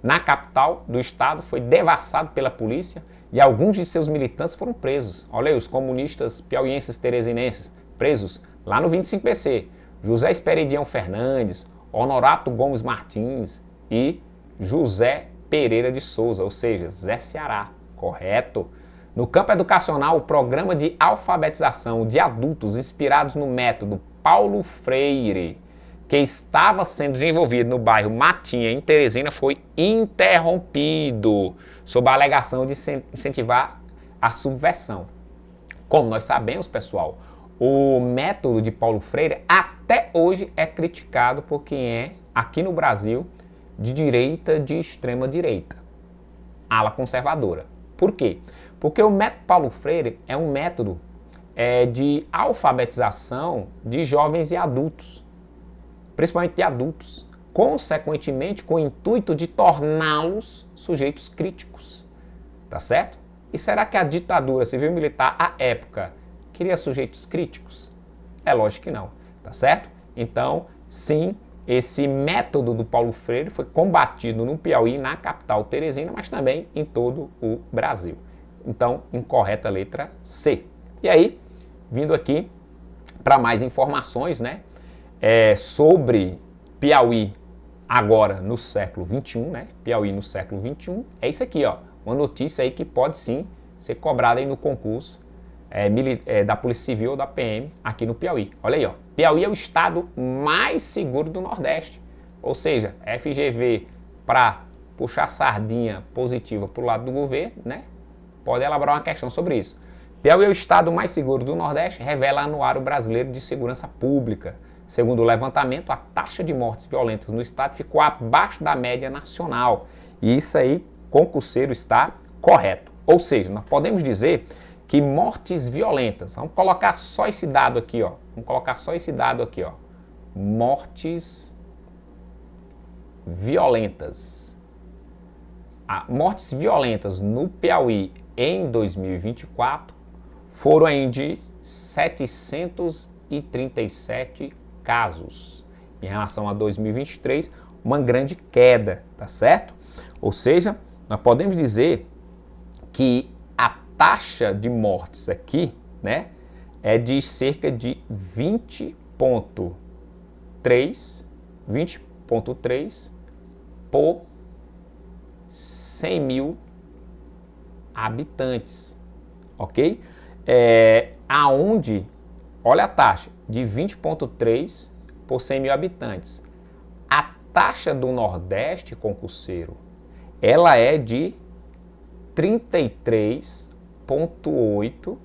na capital do estado, foi devassado pela polícia e alguns de seus militantes foram presos. Olha aí, os comunistas piauienses teresinenses presos lá no 25BC. José Esperidião Fernandes, Honorato Gomes Martins e José Pereira de Souza, ou seja, Zé Ceará, correto? No campo educacional, o programa de alfabetização de adultos inspirados no método Paulo Freire, que estava sendo desenvolvido no bairro Matinha, em Teresina, foi interrompido sob a alegação de incentivar a subversão. Como nós sabemos, pessoal, o método de Paulo Freire até hoje é criticado por quem é, aqui no Brasil, de direita, de extrema direita, ala conservadora. Por quê? Porque o método Paulo Freire é um método de alfabetização de jovens e adultos, principalmente de adultos, consequentemente com o intuito de torná-los sujeitos críticos, tá certo? E será que a ditadura civil-militar à época queria sujeitos críticos? É lógico que não, tá certo? Então, sim, esse método do Paulo Freire foi combatido no Piauí, na capital Teresina, mas também em todo o Brasil. Então, incorreta letra C. E aí, vindo aqui para mais informações, né, sobre Piauí agora no século XXI, né, Piauí no século XXI, é isso aqui, ó, uma notícia aí que pode sim ser cobrada aí no concurso da Polícia Civil ou da PM aqui no Piauí. Olha aí, ó, Piauí é o estado mais seguro do Nordeste, ou seja, FGV para puxar sardinha positiva para o lado do governo, né, pode elaborar uma questão sobre isso. Piauí é o estado mais seguro do Nordeste, revela Anuário Brasileiro de Segurança Pública. Segundo o levantamento, a taxa de mortes violentas no estado ficou abaixo da média nacional. E isso aí, concurseiro, está correto. Ou seja, nós podemos dizer que mortes violentas, vamos colocar só esse dado aqui, ó. Vamos colocar só esse dado aqui, ó. Mortes violentas. Mortes violentas no Piauí em 2024 foram aí de 737 casos. Em relação a 2023, uma grande queda, tá certo? Ou seja, nós podemos dizer que a taxa de mortes aqui, né, é de cerca de 20,3 por 100 mil habitantes, ok? Aonde, olha a taxa, de 20,3 por 100 mil habitantes. A taxa do Nordeste, concurseiro, ela é de 33,8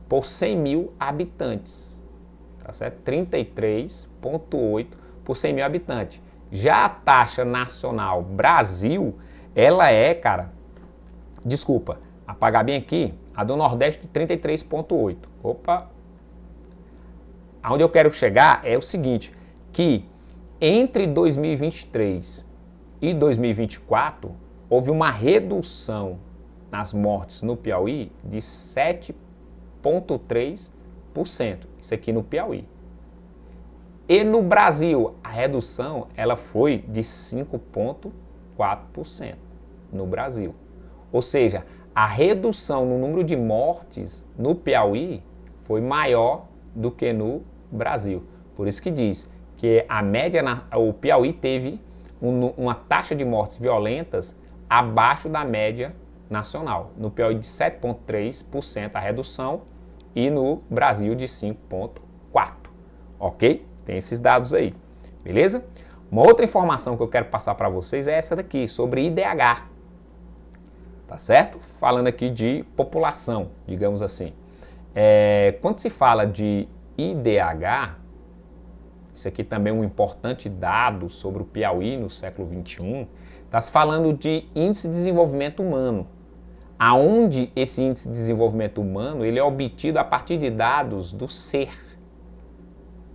por 100 mil habitantes, tá certo? 33,8 por 100 mil habitantes. Já a taxa nacional Brasil, ela é, cara, desculpa, apagar bem aqui, a do Nordeste de 33,8. Opa! Aonde eu quero chegar é o seguinte, que entre 2023 e 2024, houve uma redução nas mortes no Piauí de 7,3%. Isso aqui no Piauí. E no Brasil, a redução ela foi de 5,4% no Brasil. Ou seja, a redução no número de mortes no Piauí foi maior do que no Brasil. Por isso que diz que a média, o Piauí teve uma taxa de mortes violentas abaixo da média nacional. No Piauí de 7,3% a redução e no Brasil de 5,4%. Ok? Tem esses dados aí, beleza? Uma outra informação que eu quero passar para vocês é essa daqui, sobre IDH. Tá certo? Falando aqui de população, digamos assim. Quando se fala de IDH, isso aqui também é um importante dado sobre o Piauí no século XXI, está se falando de Índice de Desenvolvimento Humano, aonde esse Índice de Desenvolvimento Humano ele é obtido a partir de dados do ser.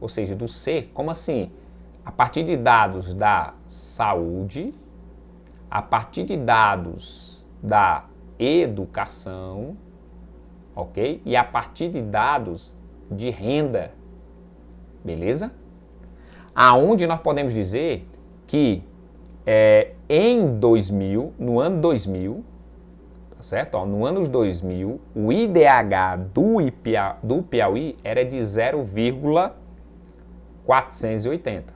Ou seja, do ser, como assim? A partir de dados da saúde, a partir de dados da educação, ok? E a partir de dados de renda, beleza? Aonde nós podemos dizer que em 2000, no ano 2000, tá certo? Ó, no ano 2000, o IDH do Piauí era de 0,480.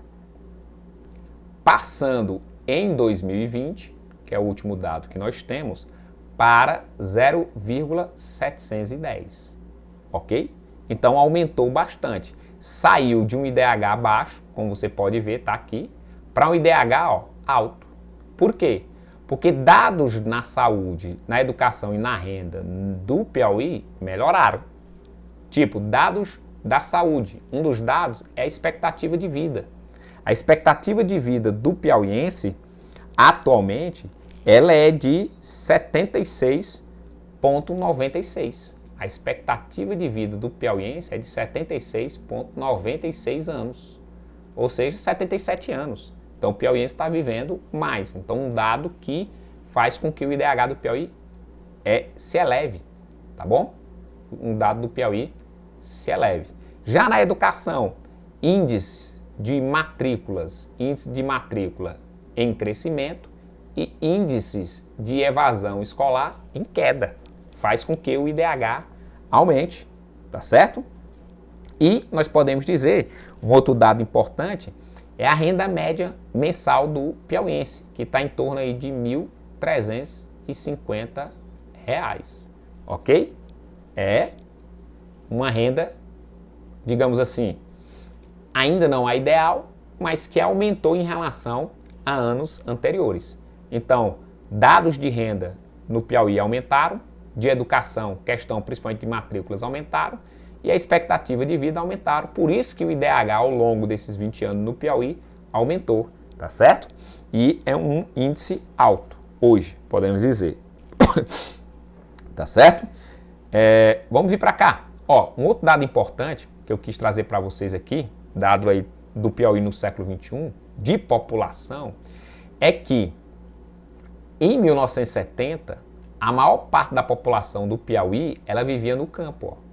Passando em 2020, que é o último dado que nós temos, para 0,710, ok? Então aumentou bastante. Saiu de um IDH baixo, como você pode ver, tá aqui, para um IDH alto. Por quê? Porque dados na saúde, na educação e na renda do Piauí melhoraram. Tipo, dados da saúde. Um dos dados é a expectativa de vida. A expectativa de vida do piauiense, atualmente, ela é de 76,96. a expectativa de vida do piauiense é de 76,96 anos, ou seja, 77 anos. Então o piauiense está vivendo mais. Então um dado que faz com que o IDH do Piauí se eleve, tá bom? Um dado do Piauí se eleve. Já na educação, índice de matrículas, índice de matrícula em crescimento e índices de evasão escolar em queda. Faz com que o IDH aumente, tá certo? E nós podemos dizer, um outro dado importante é a renda média mensal do piauiense, que está em torno aí de R$ 1.350, ok? É uma renda, digamos assim, ainda não é ideal, mas que aumentou em relação a anos anteriores. Então, dados de renda no Piauí aumentaram, de educação, questão principalmente de matrículas aumentaram, e a expectativa de vida aumentaram. Por isso que o IDH ao longo desses 20 anos no Piauí aumentou, tá certo? E é um índice alto, hoje, podemos dizer. Tá certo? Vamos vir para cá. Ó, um outro dado importante que eu quis trazer para vocês aqui, dado aí do Piauí no século XXI, de população, é que em 1970, a maior parte da população do Piauí, ela vivia no campo, ó.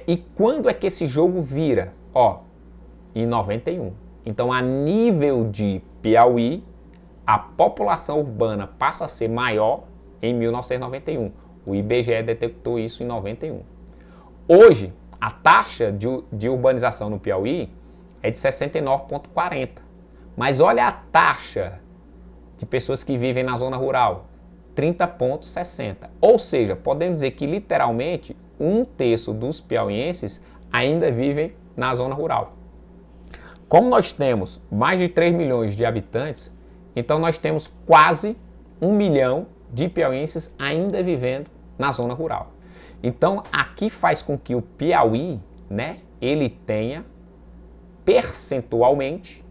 E quando é que esse jogo vira? Ó, em 91. Então, a nível de Piauí, a população urbana passa a ser maior em 1991. O IBGE detectou isso em 91. Hoje, a taxa de urbanização no Piauí é de 69,40. Mas olha a taxa de pessoas que vivem na zona rural, 30,60. Ou seja, podemos dizer que literalmente 1/3 dos piauienses ainda vivem na zona rural. Como nós temos mais de 3 milhões de habitantes, então nós temos quase 1 milhão de piauienses ainda vivendo na zona rural. Então aqui faz com que o Piauí, né, ele tenha percentualmente,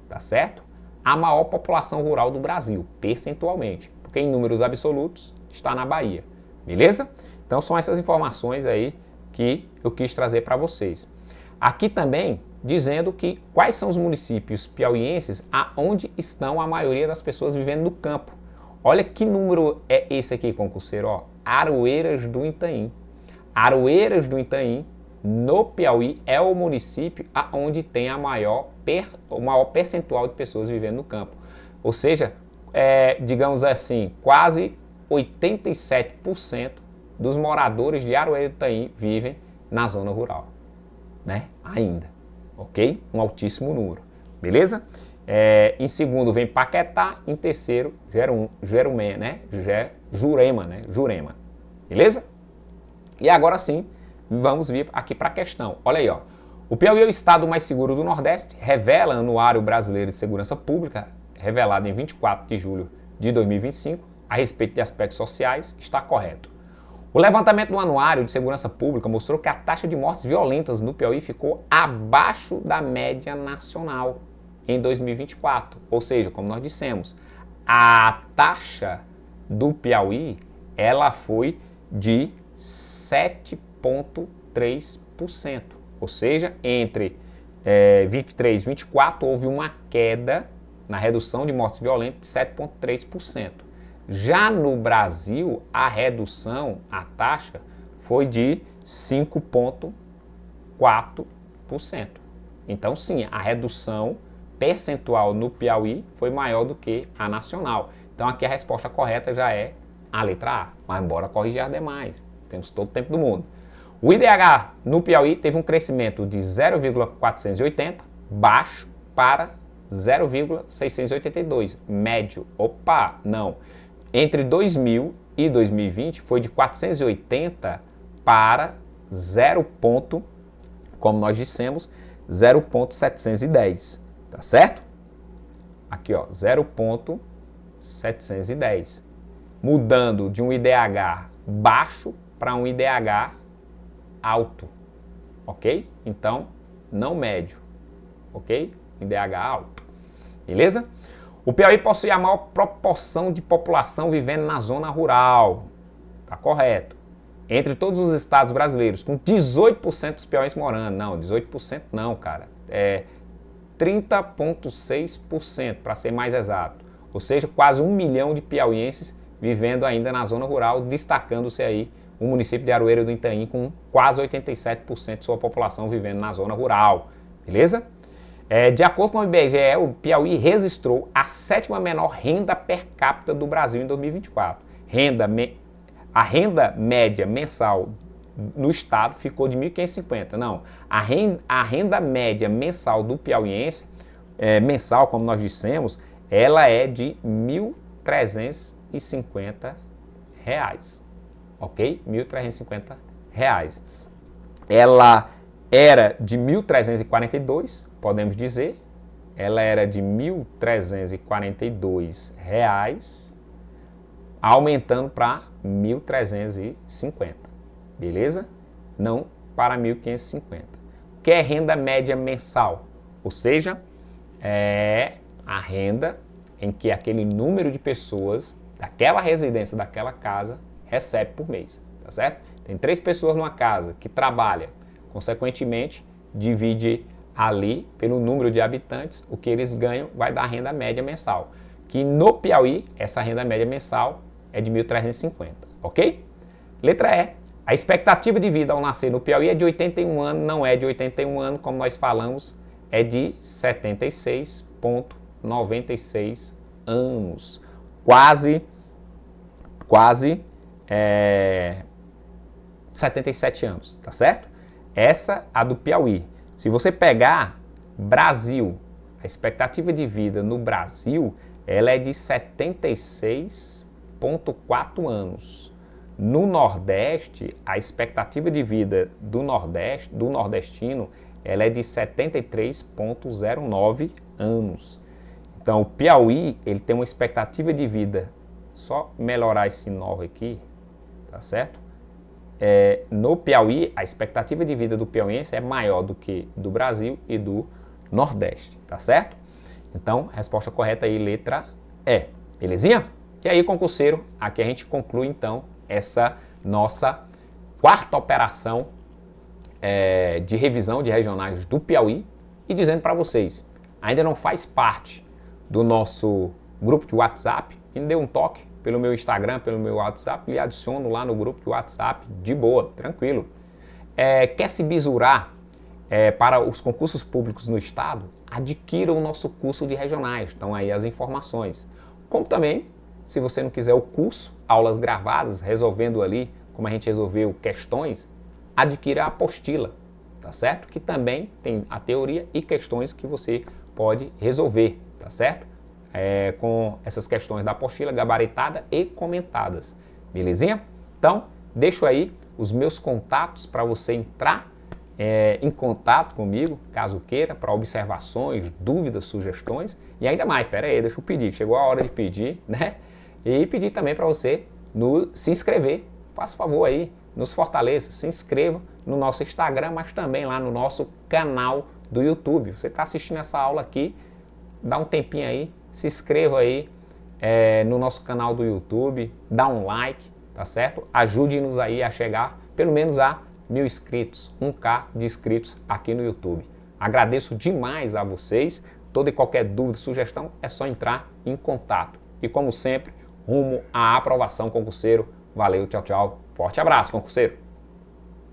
tá certo? A maior população rural do Brasil, percentualmente, porque em números absolutos está na Bahia, beleza? Então são essas informações aí que eu quis trazer para vocês. Aqui também dizendo que quais são os municípios piauienses aonde estão a maioria das pessoas vivendo no campo. Olha que número é esse aqui, concurseiro, ó, Aroeiras do Itaim. Aroeiras do Itaim, no Piauí, é o município aonde tem o maior percentual de pessoas vivendo no campo. Ou seja, digamos assim, quase 87% dos moradores de Aroeiras do Itaim vivem na zona rural, né? Ainda, ok? Um altíssimo número, beleza? Em segundo vem Paquetá, em terceiro Jurema, né? Jurema, beleza? E agora sim, vamos vir aqui para a questão. Olha aí, ó. O Piauí é o estado mais seguro do Nordeste, revela Anuário Brasileiro de Segurança Pública, revelado em 24 de julho de 2025, a respeito de aspectos sociais, está correto. O levantamento do Anuário de Segurança Pública mostrou que a taxa de mortes violentas no Piauí ficou abaixo da média nacional em 2024. Ou seja, como nós dissemos, a taxa do Piauí, ela foi de 7,3%. Ou seja, entre 23 e 24 houve uma queda na redução de mortes violentas de 7,3%. Já no Brasil, a redução, a taxa, foi de 5,4%. Então, sim, a redução percentual no Piauí foi maior do que a nacional. Então, aqui a resposta correta já é a letra A, mas bora corrigir as demais. Temos todo o tempo do mundo. O IDH no Piauí teve um crescimento de 0,480, baixo, para 0,682, médio. Opa, não. Entre 2000 e 2020 foi de 480 para 0,710, tá certo? Aqui, ó, 0,710. Mudando de um IDH baixo para um IDH alto, ok? Então, não médio, ok? IDH alto, beleza? O Piauí possui a maior proporção de população vivendo na zona rural, Tá correto. Entre todos os estados brasileiros, com 18% dos piauienses morando. Não, 18% não, cara. É 30,6% para ser mais exato. Ou seja, quase 1 milhão de piauienses vivendo ainda na zona rural, destacando-se aí o município de Aroeira do Itaim com quase 87% de sua população vivendo na zona rural. Beleza? De acordo com o IBGE, o Piauí registrou a 7ª menor renda per capita do Brasil em 2024. A renda média mensal no estado ficou de R$ 1.550. Não, a renda média mensal do piauiense, mensal, como nós dissemos, ela é de R$ 1.350. Ok? R$ 1.350. Ela era de 1.342, podemos dizer. Ela era de R$ 1.342, aumentando para 1.350. Beleza? Não para 1.550. Que é renda média mensal, ou seja, é a renda em que aquele número de pessoas daquela residência, daquela casa, recebe por mês, tá certo? Tem 3 pessoas numa casa que trabalha, consequentemente, divide ali pelo número de habitantes, o que eles ganham vai dar a renda média mensal, que no Piauí, essa renda média mensal é de 1.350, ok? Letra E. A expectativa de vida ao nascer no Piauí é de 81 anos, não é de 81 anos, como nós falamos, é de 76,96 anos. Quase 77 anos, tá certo? Essa a do Piauí. Se você pegar Brasil, a expectativa de vida no Brasil, ela é de 76,4 anos. No Nordeste, a expectativa de vida do nordestino, ela é de 73,09 anos. Então, o Piauí, ele tem uma expectativa de vida, só melhorar esse 9 aqui, tá certo? No Piauí, a expectativa de vida do piauiense é maior do que do Brasil e do Nordeste, tá certo? Então, a resposta correta aí, letra E, belezinha? E aí, concurseiro, aqui a gente conclui, então, essa nossa 4ª operação de revisão de regionais do Piauí e dizendo para vocês, ainda não faz parte do nosso grupo de WhatsApp, me dê um toque pelo meu Instagram, pelo meu WhatsApp, lhe adiciono lá no grupo de WhatsApp, de boa, tranquilo. Quer se bisurar para os concursos públicos no estado? Adquira o nosso curso de regionais, estão aí as informações. Como também, se você não quiser o curso, aulas gravadas, resolvendo ali, como a gente resolveu questões, adquira a apostila, tá certo? Que também tem a teoria e questões que você pode resolver, tá certo? Com essas questões da apostila gabaritada e comentadas, belezinha? Então, deixo aí os meus contatos para você entrar em contato comigo, caso queira, para observações, dúvidas, sugestões e ainda mais, pera aí, deixa eu pedir, chegou a hora de pedir, né? E pedir também para você se inscrever, faça favor aí, nos fortaleça, se inscreva no nosso Instagram, mas também lá no nosso canal do YouTube. Você está assistindo essa aula aqui, dá um tempinho aí, se inscreva aí no nosso canal do YouTube, dá um like, tá certo? Ajude-nos aí a chegar pelo menos a 1.000 inscritos, 1K de inscritos aqui no YouTube. Agradeço demais a vocês, toda e qualquer dúvida, sugestão, é só entrar em contato. E como sempre, rumo à aprovação, concurseiro. Valeu, tchau, tchau. Forte abraço, concurseiro.